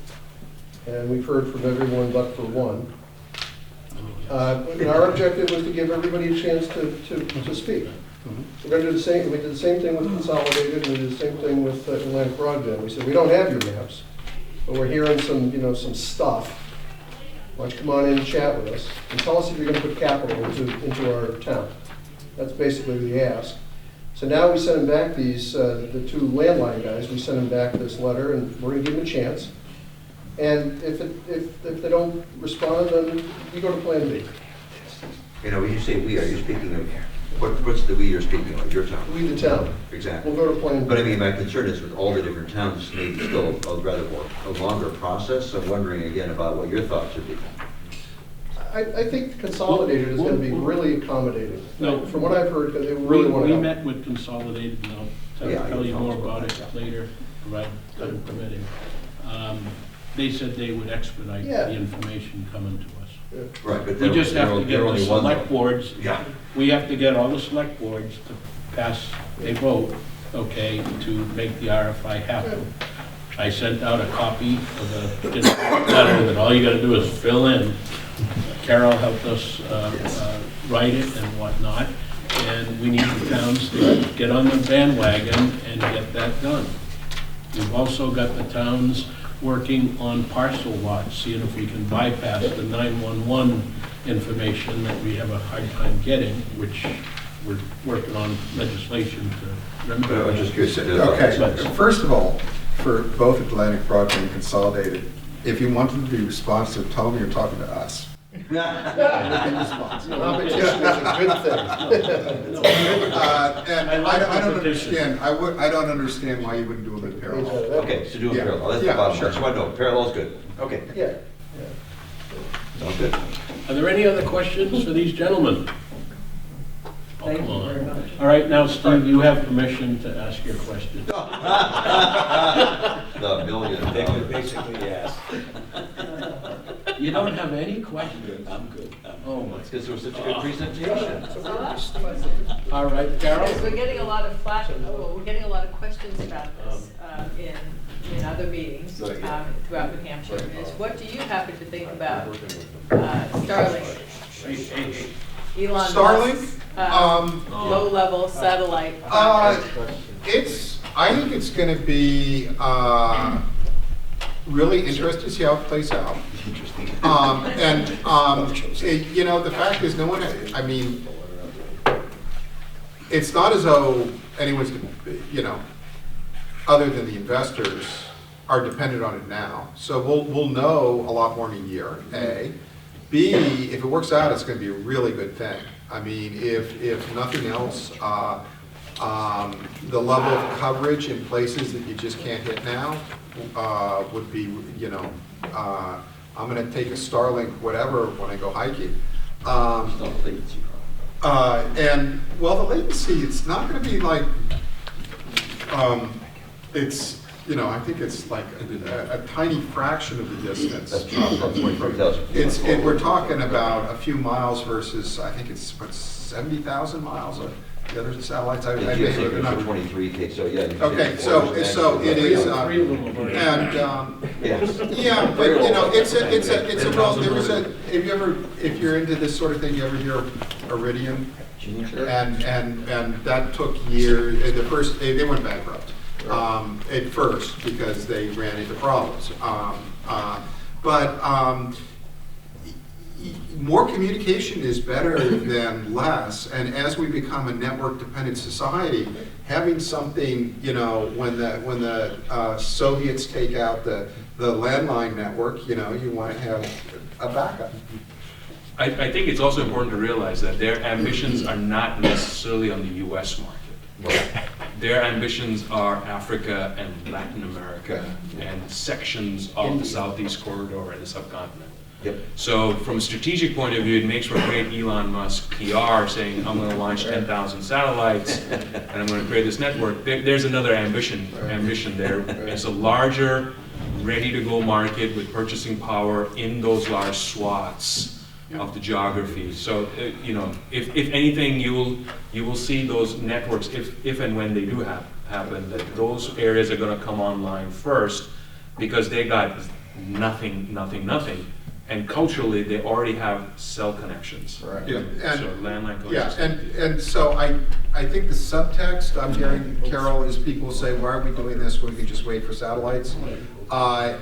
And we've heard from everyone but for one. And our objective was to give everybody a chance to speak. We're going to do the same. We did the same thing with Consolidated, and we did the same thing with Atlantic Broadband. We said we don't have your maps, but we're hearing some stuff. Why don't you come on in and chat with us and tell us if you're going to put capital into our town? That's basically the ask. So now we send them back these the two landline guys. We send them back this letter, and we're going to give them a chance. And if they don't respond, then you go to Plan B. When you say we, are you speaking of? What's the we you're speaking of? Your town? We, the town. Exactly. We'll go to Plan B. But I mean, my concern is with all the different towns, maybe still a longer process. So I'm wondering again about what your thoughts would be. I think Consolidated is going to be really accommodating. No. From what I've heard, they really want to We help. met with Consolidated, and I'll tell you more about it later, provide time permitting. They said they would expedite the information coming to us. Right, but We just have to get the select one. boards. Yeah. We have to get all the select boards to pass a vote, okay, to make the RFI happen. I sent out a copy of the letter that all you gotta do is fill in. Carroll helped us write it and whatnot, and we need the towns to get on the bandwagon and get that done. We've also got the towns working on parcel lots, seeing if we can bypass the 911 information that we have a hard time getting, which we're working on legislation to remedy. I'm just curious. Okay, first of all, for both Atlantic Broadband and Consolidated, if you want them to be responsive, tell them you're talking to us. Competition is a good thing. And I don't understand. I don't understand why you wouldn't do them in parallel. Okay, so do a parallel. That's the bottom line. So I know parallel's good. Okay. Yeah. Sounds good. Are there any other questions for these gentlemen? Thank you very much. All right, now Steve, you have permission to ask your question. The $1 million. Basically, yes. You don't have any questions? I'm good. Oh, my. Because there was such a good presentation. All right, Carol? We're getting a lot of we're getting a lot of questions about this in other meetings throughout New Hampshire. Is what do you happen to think about Starlink? Elon Musk's low-level satellite. I think it's going to be really interesting to see how it plays out. Interesting. The fact is, no one. I mean, it's not as though anyone's, other than the investors, are dependent on it now. So we'll know a lot more in a year. A. B, if it works out, it's going to be a really good thing. I mean, if nothing else, the level of coverage in places that you just can't hit now would be, I'm going to take a Starlink whatever when I go hiking. And, well, the latency, it's not going to be like, it's, I think it's like a tiny fraction of the distance. That's from 23,000. We're talking about a few miles versus, I think it's, 70,000 miles of the other satellites. I think it's 23K, so yeah. Okay, so it is, yeah, but it's a well, there was a, if you're into this sort of thing, you ever hear of Iridium? Sure. And that took years. They went bankrupt at first because they ran into problems. But more communication is better than less, and as we become a network-dependent society, having something, when the Soviets take out the landline network, you want to have a backup. I think it's also important to realize that their ambitions are not necessarily on the US market. Their ambitions are Africa and Latin America and sections of the Southeast Corridor and the subcontinent. Yep. So from a strategic point of view, it makes for great Elon Musk PR saying, I'm going to launch 10,000 satellites and I'm going to create this network. There's another ambition there. It's a larger, ready-to-go market with purchasing power in those large swaths of the geography. So, you know, if anything, you will see those networks, if and when they do happen, that those areas are going to come online first because they got nothing. And culturally, they already have cell connections. Right. Yeah, and, so landline connections. Yeah, and so I think the subtext I'm hearing, Carroll, is people say, why are we doing this when we can just wait for satellites? My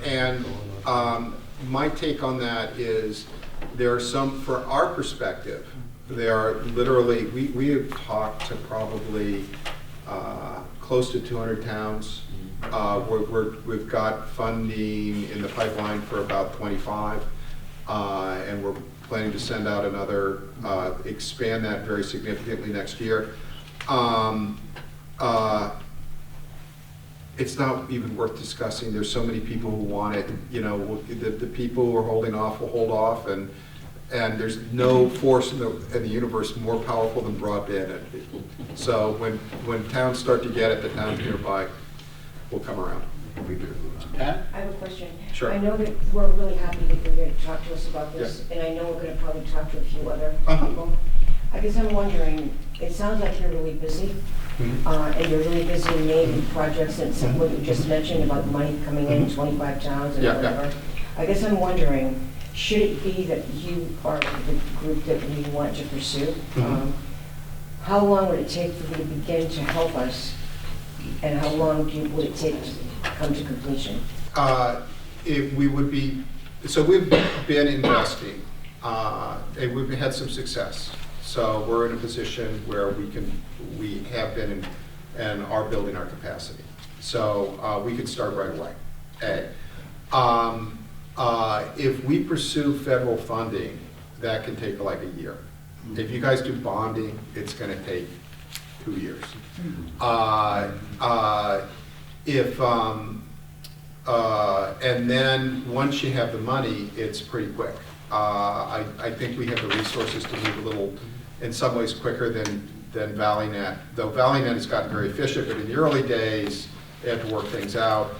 take on that is there are some, for our perspective, there are literally, we have talked to probably close to 200 towns. We've got funding in the pipeline for about 25. And we're planning to send out another, expand that very significantly next year. It's not even worth discussing. There's so many people who want it. You know, the people who are holding off will hold off, and there's no force in the universe more powerful than broadband. So when towns start to get it, the towns nearby will come around. Pat? I have a question. Sure. I know that we're really happy that you're going to talk to us about this, and I know we're going to probably talk to a few other people. I guess I'm wondering, it sounds like you're really busy, and you're really busy in naming projects, and some what you just mentioned about money coming in 25 towns and whatever. I guess I'm wondering, should it be that you are the group that we want to pursue? How long would it take for you to begin to help us, and how long would it take to come to completion? If we would be, so we've been investing, and we've had some success. So we're in a position where we have been and are building our capacity. So we can start right away. If we pursue federal funding, that can take like a year. If you guys do bonding, it's going to take 2 years. And then once you have the money, it's pretty quick. I think we have the resources to move a little, in some ways, quicker than ValleyNet. Though ValleyNet has gotten very efficient, but in the early days, they had to work things out.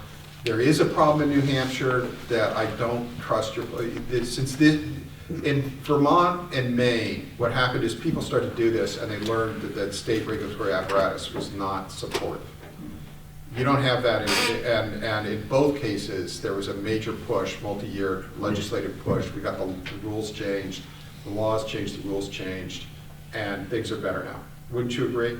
There is a problem in New Hampshire that I don't trust in Vermont and Maine, what happened is people started to do this and they learned that state regulatory apparatus was not supportive. You don't have that, and in both cases, there was a major push, multi-year legislative push. We got the rules changed, the laws changed, the rules changed, and things are better now. Wouldn't you agree?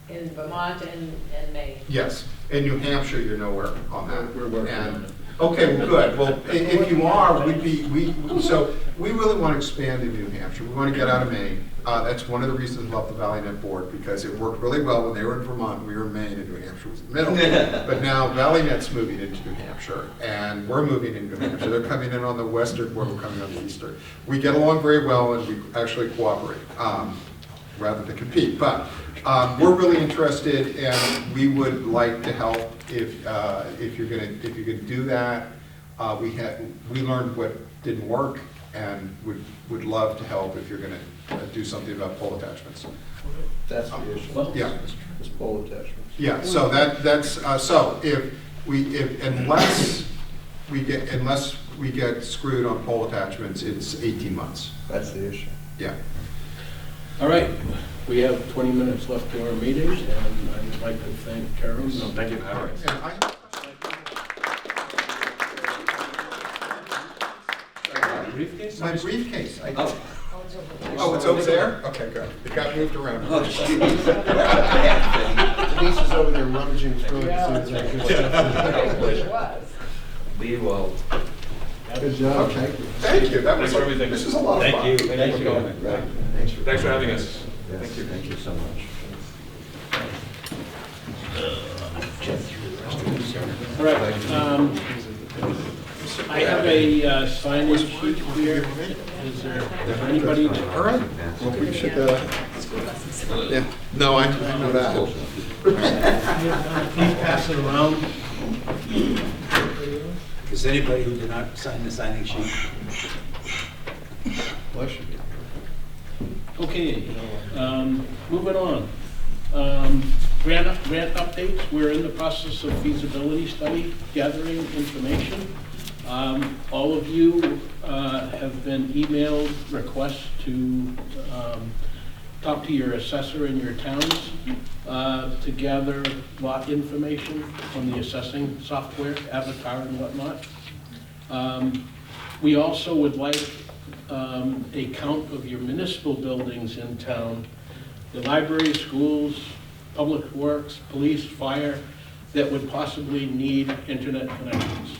In Vermont and Maine. Yes. In New Hampshire, you're nowhere on that. We're working on it. Okay, well, good. Well, if you are, so we really want to expand in New Hampshire. We want to get out of Maine. That's one of the reasons I love the ValleyNet board, because it worked really well when they were in Vermont and we were in Maine, and New Hampshire was in the middle. But now ValleyNet's moving into New Hampshire, and we're moving into New Hampshire. They're coming in on the western border, we're coming on the eastern. We get along very well, and we actually cooperate rather than compete. But we're really interested, and we would like to help if you're going to do that. We learned what didn't work, and would love to help if you're going to do something about pole attachments. That's the issue. Yeah. It's pole attachments. Yeah. So that's so unless we get screwed on pole attachments, it's 18 months. That's the issue. Yeah. All right, we have 20 minutes left to our meeting, and I would like to thank Kerem. No, thank you for having us. Briefcase? My briefcase. Oh, it's over there? Okay, good. It got moved around. Denise is over there rummaging through it. As soon as I get We will. Good job. Okay. Thank you. That was Thanks for everything. This is a lot of fun. Thank you. Thank you for coming. Thanks for having us. Thank you. Thank you so much. All right, I have a sign-in sheet here. Is there anybody? All right, well, we should, yeah, no, I know that. Please pass it around. Is there anybody who did not sign the signing sheet? Bless you. Okay, moving on. Grant updates. We're in the process of feasibility study, gathering information. All of you have been emailed requests to talk to your assessor in your towns to gather lot information from the assessing software, Avatar and whatnot. We also would like a count of your municipal buildings in town, the library, schools, public works, police, fire, that would possibly need internet connections.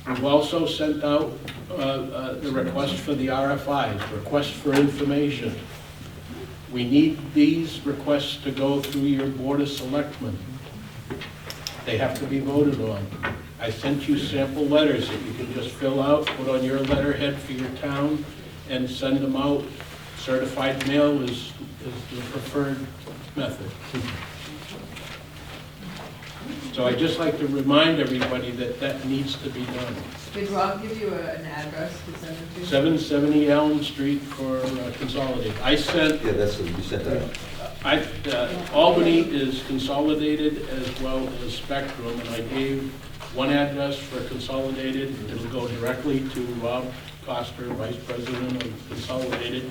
We've also sent out the request for the RFIs, request for information. We need these requests to go through your Board of Selectmen. They have to be voted on. I sent you sample letters that you can just fill out, put on your letterhead for your town, and send them out. Certified mail is the preferred method. So I'd just like to remind everybody that that needs to be done. Did Rob give you an address to send it to? 770 Elm Street for Consolidated. I sent, Yeah, that's what you sent that. Albany is Consolidated as well as Spectrum, and I gave one address for Consolidated. It'll go directly to Rob Coster, Vice President of Consolidated.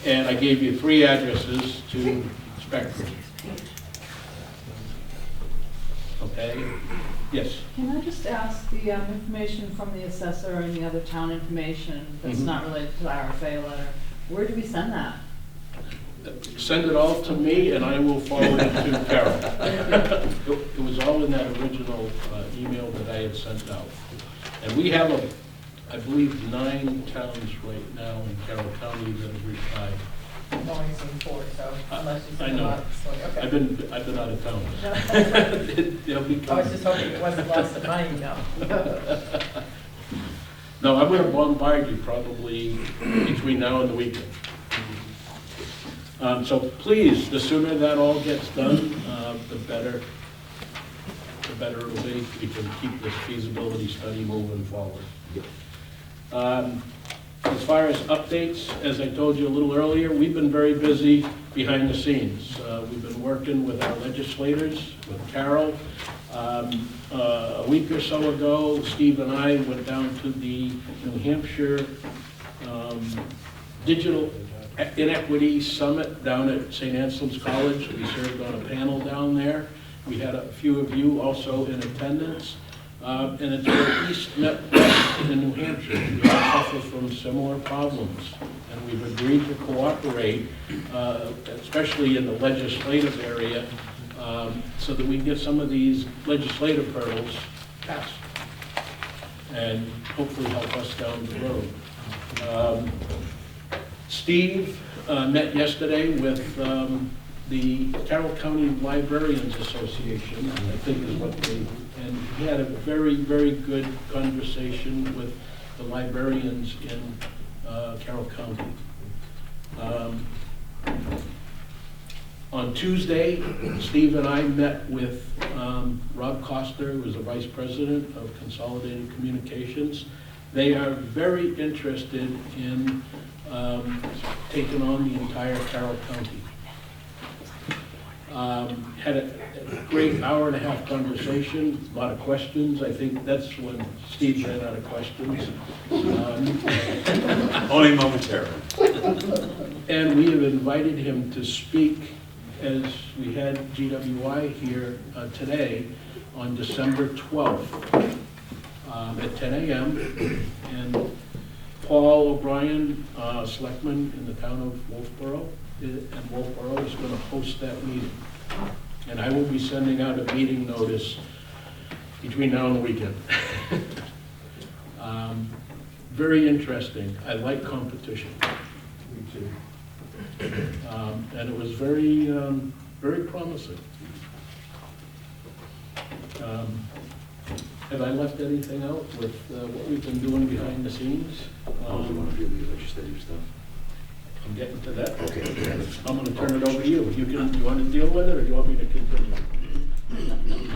And I gave you 3 addresses to Spectrum. Okay? Yes? Can I just ask the information from the assessor and the other town information that's not related to the RFA letter, where do we send that? Send it all to me and I will forward it to Carroll. It was all in that original email that I had sent out. And we have, I believe, 9 towns right now in Carroll County that have replied. I've only seen 4, so unless you I send them know. out. Okay. I've been out of town. They'll be I was coming. just hoping it wasn't lots of money, no. No, I'm going to bombard you probably between now and the weekend. So please, the sooner that all gets done, the better it'll be. We can keep this feasibility study moving forward. As far as updates, as I told you a little earlier, we've been very busy behind the scenes. We've been working with our legislators, with Carroll. A week or so ago, Steve and I went down to the New Hampshire Digital Inequity Summit down at St. Anselm's College. We served on a panel down there. We had a few of you also in attendance. And it's where East met West in New Hampshire. We all suffer from similar problems. And we've agreed to cooperate, especially in the legislative area, so that we can get some of these legislative hurdles passed and hopefully help us down the road. Steve met yesterday with the Carroll County Librarians Association, I think is what they, and he had a very, very good conversation with the librarians in Carroll County. On Tuesday, Steve and I met with Rob Coster, who is the Vice President of Consolidated Communications. They are very interested in taking on the entire Carroll County. Had a great hour-and-a-half conversation, a lot of questions. I think that's when Steve ran out of questions. Only momentarily. And we have invited him to speak, as we had GWI here today, on December 12th at 10 a.m. And Paul O'Brien, selectman in the town of Wolfeboro, and Wolfeboro is going to host that meeting. And I will be sending out a meeting notice between now and the weekend. Very interesting. I like competition. Me too. And it was very, very promising. Have I left anything out with what we've been doing behind the scenes? Oh, do you want to do the legislative stuff? I'm getting to that. Okay. I'm gonna turn it over to you. You want to deal with it, or do you want me to continue?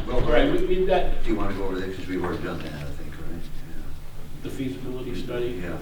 Well, All right, we've got do you want to go over there, because we've already done that, I think, right? the feasibility study. Yeah.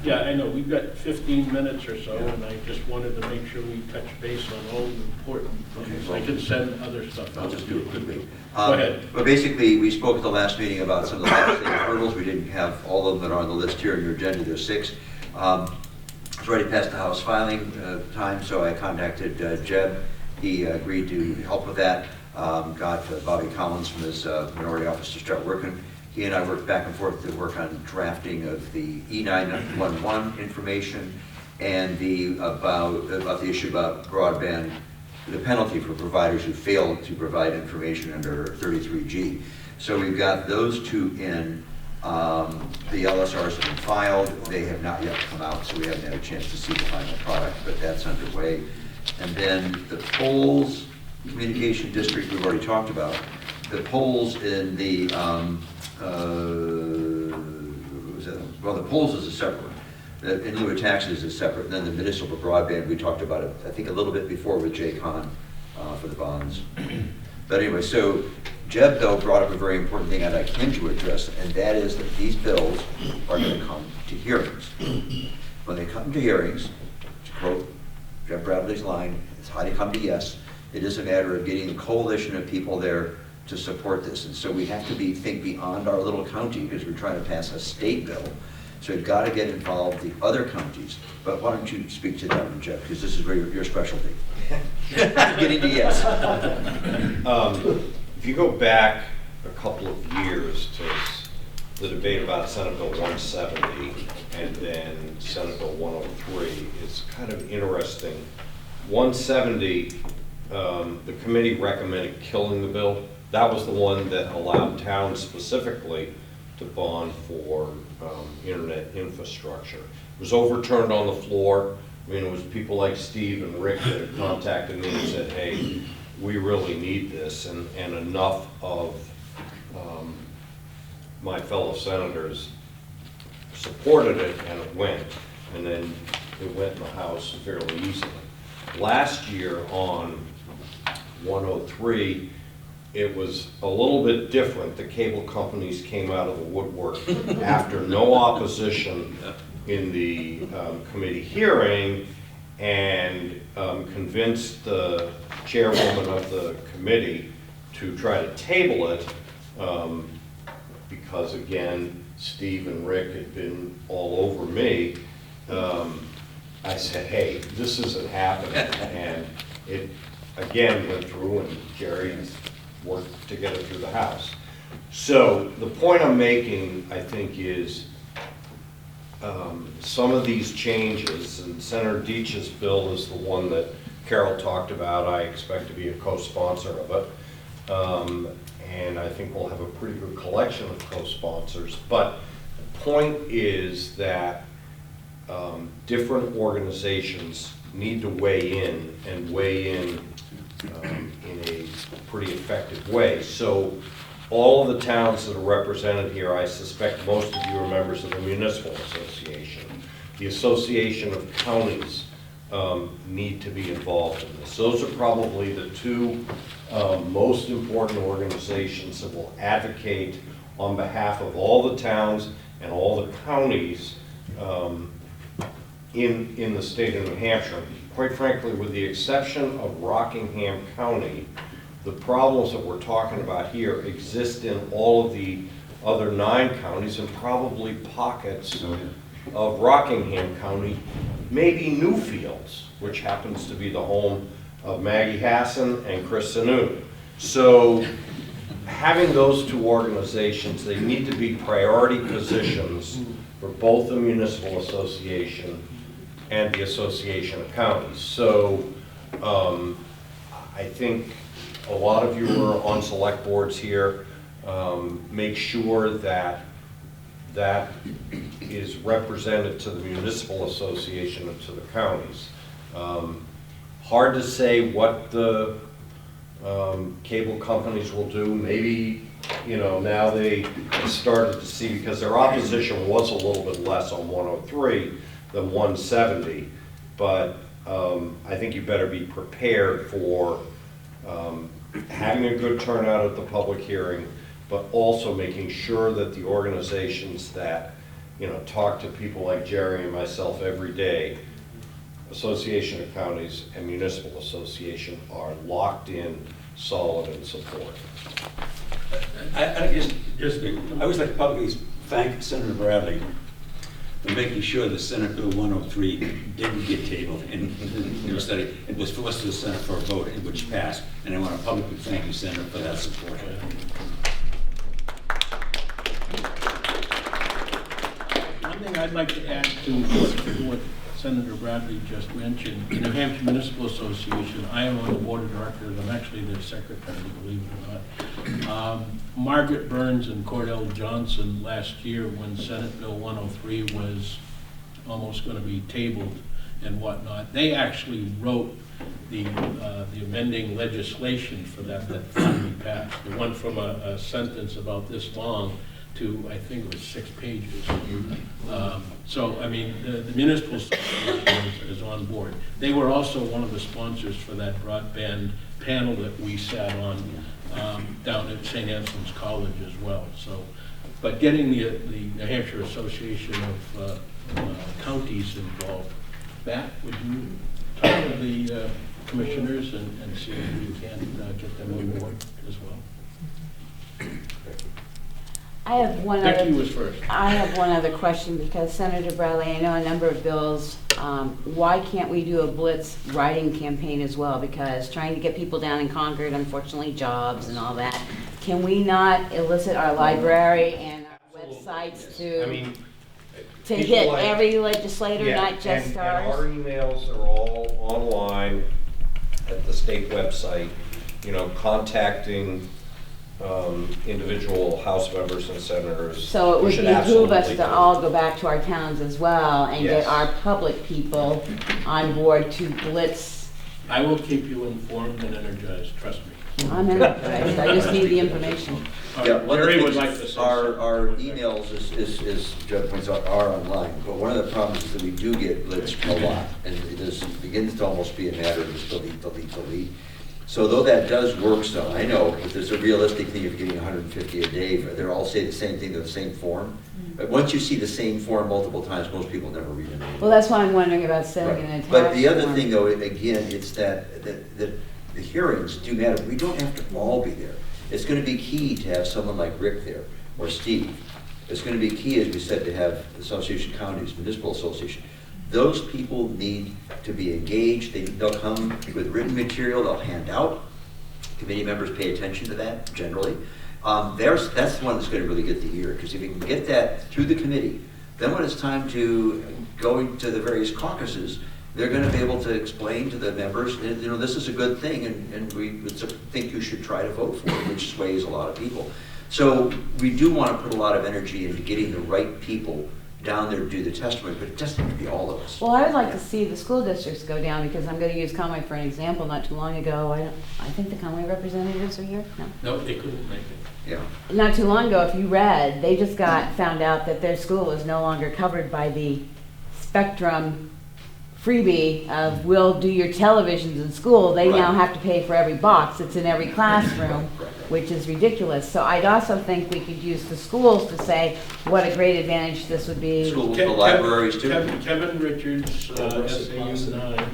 Yeah, I know, we've got 15 minutes or so, and I just wanted to make sure we touch base on all the important things. I can send other stuff out. I'll just do it quickly. Go ahead. But basically, we spoke at the last meeting about some of the legislative hurdles. We didn't have all of them that are on the list here in your agenda. There's 6. It's already past the House filing time, so I contacted Jeb. He agreed to help with that. Got Bobby Collins from his minority office to start working. He and I worked back and forth to work on drafting of the E911 information and about the issue about broadband, the penalty for providers who fail to provide information under 33G. So we've got those 2 in. The LSRs have been filed. They have not yet come out, so we haven't had a chance to see the final product, but that's underway. And then the polls, communication district, we've already talked about. The polls in the, well, the polls is a separate one. The in lieu of taxes is separate. And then the municipal broadband, we talked about it, I think, a little bit before with Jay Kahn for the bonds. But anyway, so Jeb, though, brought up a very important thing I'd like him to address, and that is that these bills are going to come to hearings. When they come to hearings, to quote Jeb Bradley's line, it's how they come to yes. It is a matter of getting a coalition of people there to support this. And so we have to think beyond our little county, because we're trying to pass a state bill. So we've got to get involved the other counties. But why don't you speak to that one, Jeff, because this is your specialty. Getting to yes. If you go back a couple of years to the debate about Senate Bill 170 and then Senate Bill 103, it's kind of interesting. 170, the committee recommended killing the bill. That was the one that allowed towns specifically to bond for internet infrastructure. It was overturned on the floor. I mean, it was people like Steve and Rick that had contacted me and said, hey, we really need this, and enough of my fellow senators supported it, and it went. And then it went in the House fairly easily. Last year on 103, it was a little bit different. The cable companies came out of the woodwork after no opposition in the committee hearing, and convinced the chairwoman of the committee to try to table it because, again, Steve and Rick had been all over me. I said, hey, this isn't happening. And it, again, went through, and Jerry worked to get it through the House. So the point I'm making, I think, is some of these changes, and Senator Deitch's bill is the one that Carroll talked about. I expect to be a co-sponsor of it. And I think we'll have a pretty good collection of co-sponsors. But the point is that different organizations need to weigh in, and weigh in a pretty effective way. So all of the towns that are represented here, I suspect most of you are members of the Municipal Association. The Association of Counties need to be involved in this. Those are probably the 2 most important organizations that will advocate on behalf of all the towns and all the counties in the state of New Hampshire. Quite frankly, with the exception of Rockingham County, the problems that we're talking about here exist in all of the other 9 counties, and probably pockets of Rockingham County, maybe Newfields, which happens to be the home of Maggie Hassan and Chris Sanu. So having those 2 organizations, they need to be priority positions for both the Municipal Association and the Association of Counties. So I think a lot of you are on select boards here. Make sure that that is represented to the Municipal Association and to the counties. Hard to say what the cable companies will do. Maybe you know, now they started to see, because their opposition was a little bit less on 103 than 170, but I think you better be prepared for having a good turnout at the public hearing, but also making sure that the organizations that, you know, talk to people like Jerry and myself every day, Association of Counties and Municipal Association, are locked in, solid in support. I always like to publicly thank Senator Bradley for making sure that Senate Bill 103 didn't get tabled in the study. It was forced to the Senate for a vote, which passed. And I want to publicly thank you, Senator, for that support. One thing I'd like to add to what Senator Bradley just mentioned, the New Hampshire Municipal Association, I am on the board of directors. I'm actually their secretary, believe it or not. Margaret Burns and Cordell Johnson last year, when Senate Bill 103 was almost going to be tabled and whatnot, they actually wrote the amending legislation for that finally passed. It went from a sentence about this long to, I think it was 6 pages. So, I mean, the Municipal Association is on board. They were also one of the sponsors for that broadband panel that we sat on down at St. Anselm's College as well. So, but getting the New Hampshire Association of Counties involved. Matt, would you talk to the commissioners and see if we can get them on board as well? I have one Becky other. was first. I have one other question, because Senator Bradley, I know a number of bills. Why can't we do a blitz writing campaign as well? Because trying to get people down in Concord, unfortunately, jobs and all that. Can we not elicit our library and our websites to? I mean, to people hit like- every legislator, Yeah, not just and ours? our emails are all online at the state website, you know, contacting individual House members and senators. So it would should behoove us absolutely to do. all go back to our towns as well and Yes. get our public people on board to blitz. I will keep you informed and energized, trust me. I'm energized, I just need the information. Yeah, one of the Jerry would things, like to say our something. emails, as Judd points out, are online, but one of the problems is that we do get blitzed a lot, and it begins to almost be a matter of just delete. So though that does work some, I know, if there's a realistic thing of getting 150 a day, they all say the same thing, they're the same form. But once you see the same form multiple times, most people never read it anymore. Well, that's why I'm wondering about sending an attached But the other form. thing, though, again, it's that the hearings do matter. We don't have to all be there. It's going to be key to have someone like Rick there, or Steve. It's going to be key, as we said, to have the Association of Counties, Municipal Association. Those people need to be engaged. They'll come with written material, they'll hand out. Committee members pay attention to that, generally. That's the one that's going to really get the ear, because if you can get that through the committee, then when it's time to go to the various caucuses, they're going to be able to explain to the members that, you know, this is a good thing, and we think you should try to vote for it, which sways a lot of people. So we do want to put a lot of energy into getting the right people down there to do the testimony, but it doesn't have to be all of us. Well, I would like to see the school districts go down, because I'm going to use Conway for an example. Not too long ago, I think the Conway representatives are here. No. No, they couldn't make it. Yeah. Not too long ago, if you read, they just found out that their school is no longer covered by the Spectrum freebie of we'll do your televisions in school. They now have to pay for every box that's in every classroom, which is ridiculous. So I'd also think we could use the schools to say what a great advantage this would be. Schools, the libraries too. Kevin Richards, SAU 9,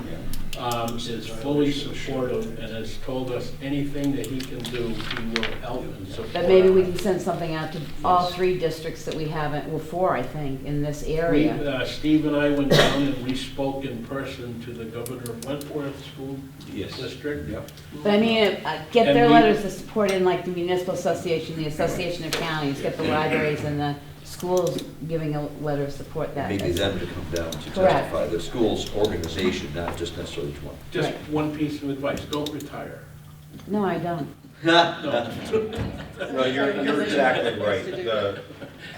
is fully supportive and has told us anything that he can do, he will help and support. But maybe we can send something out to all 3 districts that we haven't, well, 4, I think, in this area. Steve and I went down and we spoke in person to the governor of Wentworth School District. Yep. But I mean, get And their we- letters of support in, like the Municipal Association, the Association of Counties, get the libraries and the schools giving a letter of support that. Maybe them to come down to Correct. testify, the school's organization, not just necessarily one. Just one piece of advice, don't retire. No, I don't. No, you're exactly right.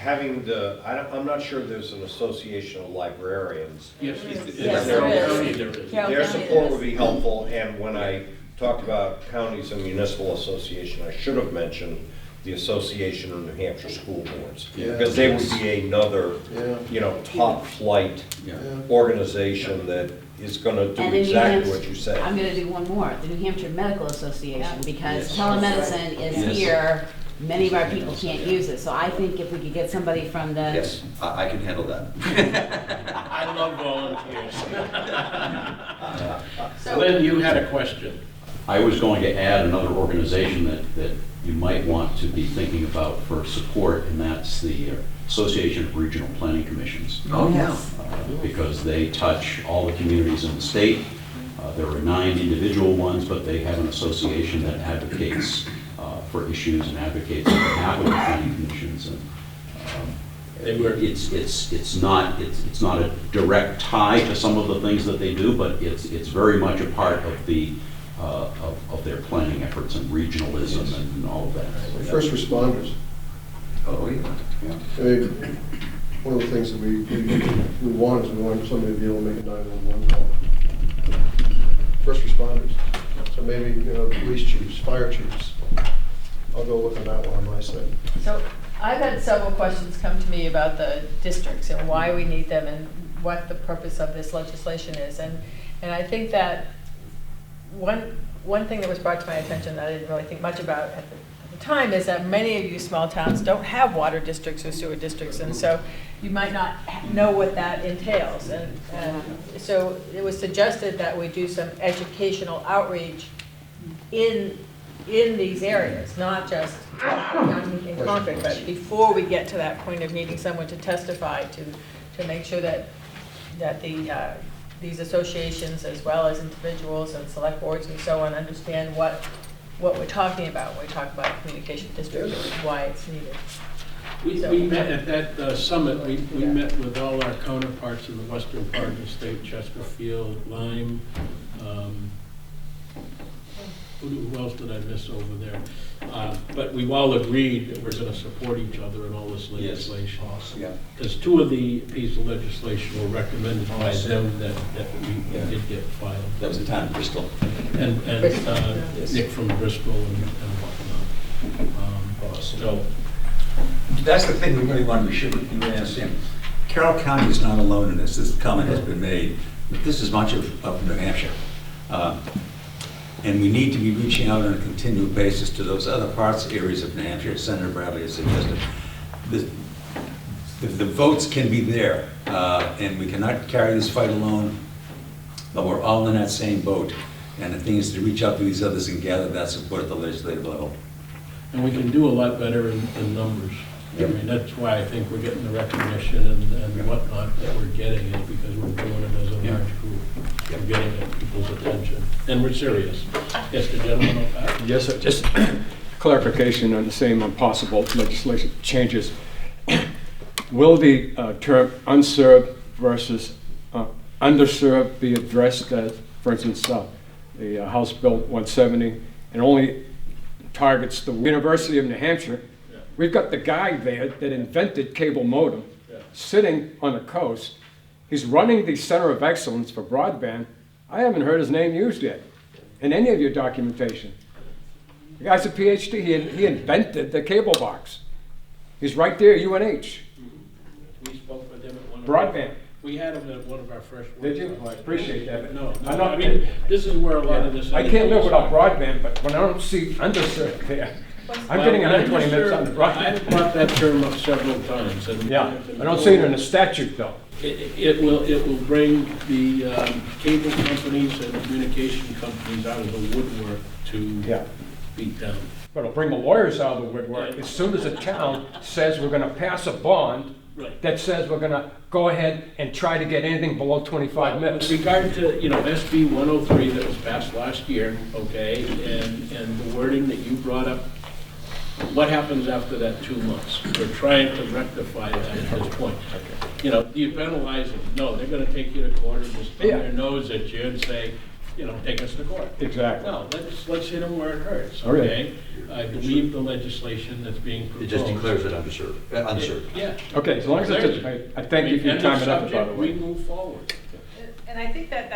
I'm not sure there's an association of librarians. Yes, Yes, there there is. is. Their support would be helpful, and when I talked about counties and municipal association, I should have mentioned the Association of New Hampshire School Boards. Yeah. Because they would be another, Yeah. top flight organization that is gonna do And in New exactly Hampshire, what you say. I'm gonna do one more, the New Hampshire Medical Association, because Yes. telemedicine is Yes. here, many of our people can't use it, so I think if we could get somebody from the. Yes, I can handle that. I love volunteers. Lynn, you had a question. I was going to add another organization that you might want to be thinking about for support, and that's the Association of Regional Planning Commissions. Oh, yeah. Because they touch all the communities in the state. There are 9 individual ones, but they have an association that advocates for issues and advocates on behalf of the planning commissions. And it's not a direct tie to some of the things that they do, but it's very much a part of the of their planning efforts and regionalism and all of that. So First responders. Oh, yeah. I mean, one of the things that we want is we want somebody to be able to make a 911 call. First responders. So maybe, police chiefs, fire chiefs. I'll go look on that one on my side. So I've had several questions come to me about the districts and why we need them and what the purpose of this legislation is. And I think that one thing that was brought to my attention that I didn't really think much about at the time is that many of you small towns don't have water districts or sewer districts, and so you might not know what that entails. And so it was suggested that we do some educational outreach in these areas, not just in Concord, but before we get to that point of needing someone to testify to make sure that these associations, as well as individuals and select boards and so on, understand what we're talking about when we talk about communication district and why it's needed. We met at that summit, we met with all our counterparts in the western part of the state, Chesterfield, Lyme, who else did I miss over there? But we've all agreed that we're going to support each other in all this legislation. Yeah. Because 2 of the pieces of legislation were recommended by them that we did get filed. That was the town of Bristol. And Nick from Bristol and whatnot. So That's the thing we really want to be sure we can really understand. Carroll County is not alone in this. This comment has been made. But this is much of New Hampshire. And we need to be reaching out on a continual basis to those other areas of New Hampshire, as Senator Bradley has suggested. The votes can be there, and we cannot carry this fight alone, but we're all in that same boat. And the thing is to reach out to these others and gather that support at the legislative level. And we can do a lot better in numbers. I mean, that's why I think we're getting the recognition and whatnot that we're getting, is because we're doing it as a large group. We're getting people's attention, and we're serious. Yes, the gentleman on that. Yes, sir. Just clarification on the same on possible legislation changes. Will the term unserved versus underserved be addressed as, for instance, the House Bill 170, and only targets the University of New Hampshire? We've got the guy there that invented cable modem sitting on the coast. He's running the Center of Excellence for Broadband. I haven't heard his name used yet in any of your documentation. The guy's a PhD. He invented the cable box. He's right there, UNH. We spoke with him at one of Broadband. We had him at one of our first workshops. Did you? I appreciate that. But no, I mean, this is where a lot of this. I can't live without broadband, but when I don't see underserved there, I'm getting 120 minutes on the broadband. I've brought that term up several times. And yeah, I don't see it in the statute though. It will bring the cable companies and communication companies out of the woodwork to beat down. But it'll bring the lawyers out of the woodwork as soon as a town says we're going to pass a bond that says we're going to go ahead and try to get anything below 25 minutes. With regard to, SB 103 that was passed last year, okay, and the wording that you brought up, what happens after that 2 months? We're trying to rectify that at this point. Do you penalize them? No, they're going to take you to court and just thumb their nose at you and say, take us to court. Exactly. No, let's hit them where it hurts, okay? I believe the legislation that's being proposed. It just declares it unserved. Yeah. Okay, as long as it's, I thank you for your time and effort, by the way. We move forward. And I think that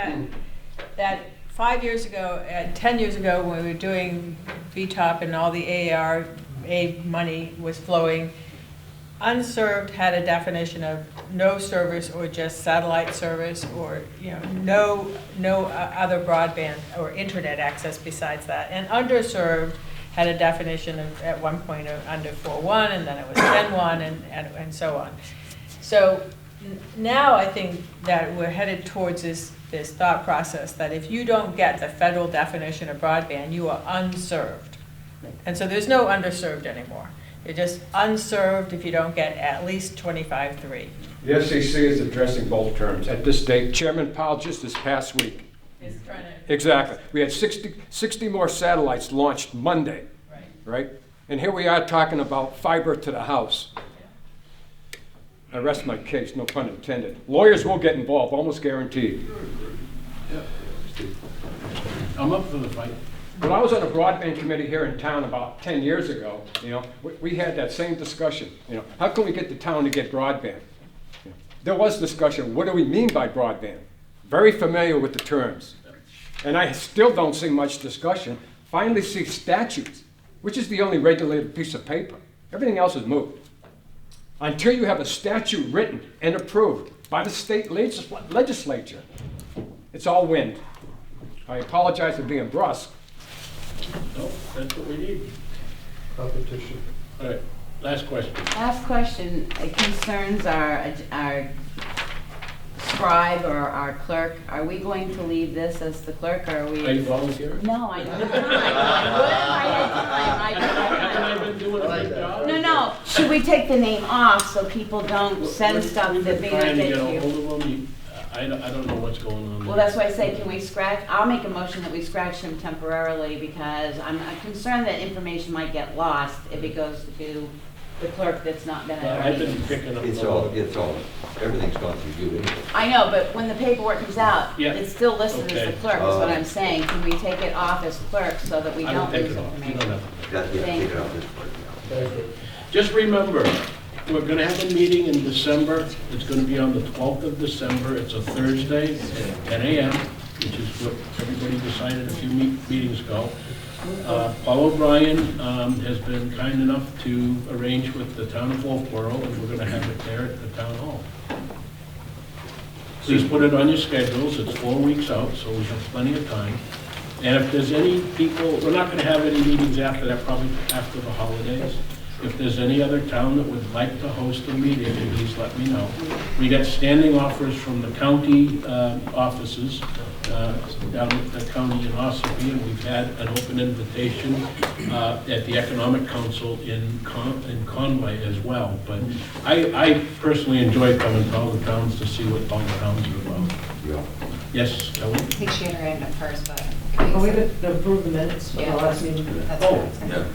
5 years ago, 10 years ago, when we were doing VTOP and all the AAR aid money was flowing. Unserved had a definition of no service or just satellite service, or no other broadband or internet access besides that. And underserved had a definition of, at one point, of under 4.1, and then it was 10.1, and so on. So now I think that we're headed towards this thought process that if you don't get the federal definition of broadband, you are unserved. And so there's no underserved anymore. You're just unserved if you don't get at least 25.3. The FCC is addressing both terms. At this date, Chairman Powell just this past week. Is trying to. Exactly. We had 60 more satellites launched Monday, right? And here we are talking about fiber to the house. I rest my case, no pun intended. Lawyers will get involved, almost guaranteed. I'm up for the fight. When I was on a broadband committee here in town about 10 years ago, we had that same discussion. How can we get the town to get broadband? There was discussion, what do we mean by broadband? Very familiar with the terms. And I still don't see much discussion. Finally see statutes, which is the only regulated piece of paper. Everything else is moot. Until you have a statute written and approved by the state legislature, it's all wind. I apologize for being brusque. No, that's what we need. Competition. All right, last question. Last question, it concerns our scribe or our clerk. Are we going to leave this as the clerk, or are we? Are you volunteering? No, I don't have time. I would if I had time. I don't have time. I've been doing a good job. No. Should we take the name off so people don't send stuff that may not Trying to get get to a you? hold of them. I don't know what's going on. Well, that's why I say, can we scratch? I'll make a motion that we scratch them temporarily, because I'm concerned that information might get lost if it goes to the clerk that's not been I've already. been picking up. It's all, everything's gone through you anyway. I know, but when the paperwork comes out, Yeah. it's still listed as Okay. the clerk, is what I'm saying. Can we take it off as clerk so that we I don't take lose it off. You don't information? have to. Take it out this part. Just remember, we're going to have a meeting in December. It's going to be on the 12th of December. It's a Thursday at 10 a.m., which is what everybody decided a few meetings ago. Paul O'Brien has been kind enough to arrange with the town of Wolfeboro, and we're going to have it there at the town hall. Please put it on your schedules. It's 4 weeks out, so we have plenty of time. And if there's any people, we're not going to have any meetings after that, probably after the holidays. If there's any other town that would like to host a meeting, please let me know. We got standing offers from the county offices down at the county in Ossipee, and we've had an open invitation at the Economic Council in Conway as well. But I personally enjoy coming to all the towns to see what all the towns are about. Yeah. Yes, Kelly? I think she had her hand up first, but. Well, we could approve the minutes for the last meeting. That's Oh, what I was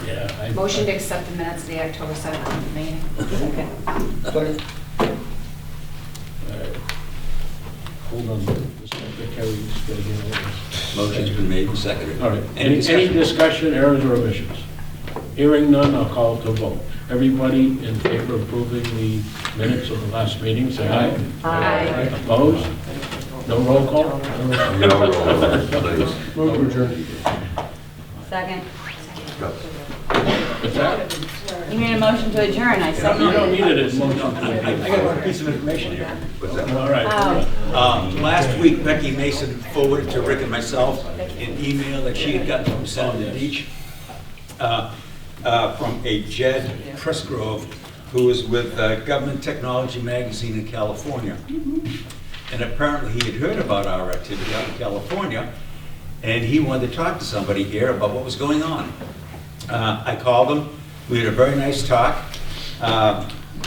yeah. Motion to accept the minutes of the October 7th meeting. Hold on, the secretary's got to get all this. Motion's been made and seconded. All right, any discussion, errors or omissions? Hearing none, I'll call to vote. Everybody in favor of approving the minutes of the last meeting, say aye. Aye. Opposed? No roll call? No roll call, please. Move to adjourn. Second. What's that? You made a motion to adjourn, I second. You don't need it as motion. I got one piece of information here. What's that? All right. Last week, Becky Mason forwarded to Rick and myself an email that she had gotten from Senator Deach, from a Jed Pressgrove, who is with Government Technology Magazine in California. And apparently he had heard about our activity out in California, and he wanted to talk to somebody here about what was going on. I called him. We had a very nice talk.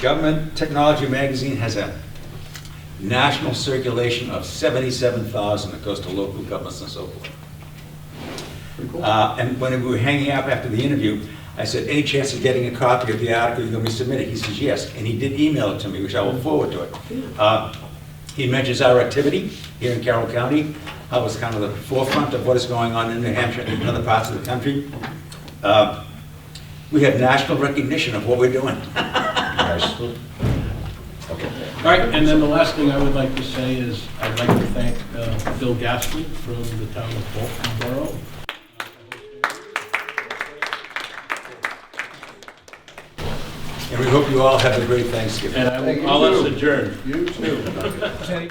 Government Technology Magazine has a national circulation of 77,000 that goes to local governments and so forth. And when we were hanging up after the interview, I said, any chance of getting a copy of the article you're going to be submitting? He says, yes. And he did email it to me, which I will forward to it. He mentions our activity here in Carroll County. I was kind of the forefront of what is going on in New Hampshire and in other parts of the country. We have national recognition of what we're doing. Okay. All right, and then the last thing I would like to say is I'd like to thank Bill Gaspard from the town of Wolfeboro. And we hope you all have a great Thanksgiving. And I will call us adjourned. You too.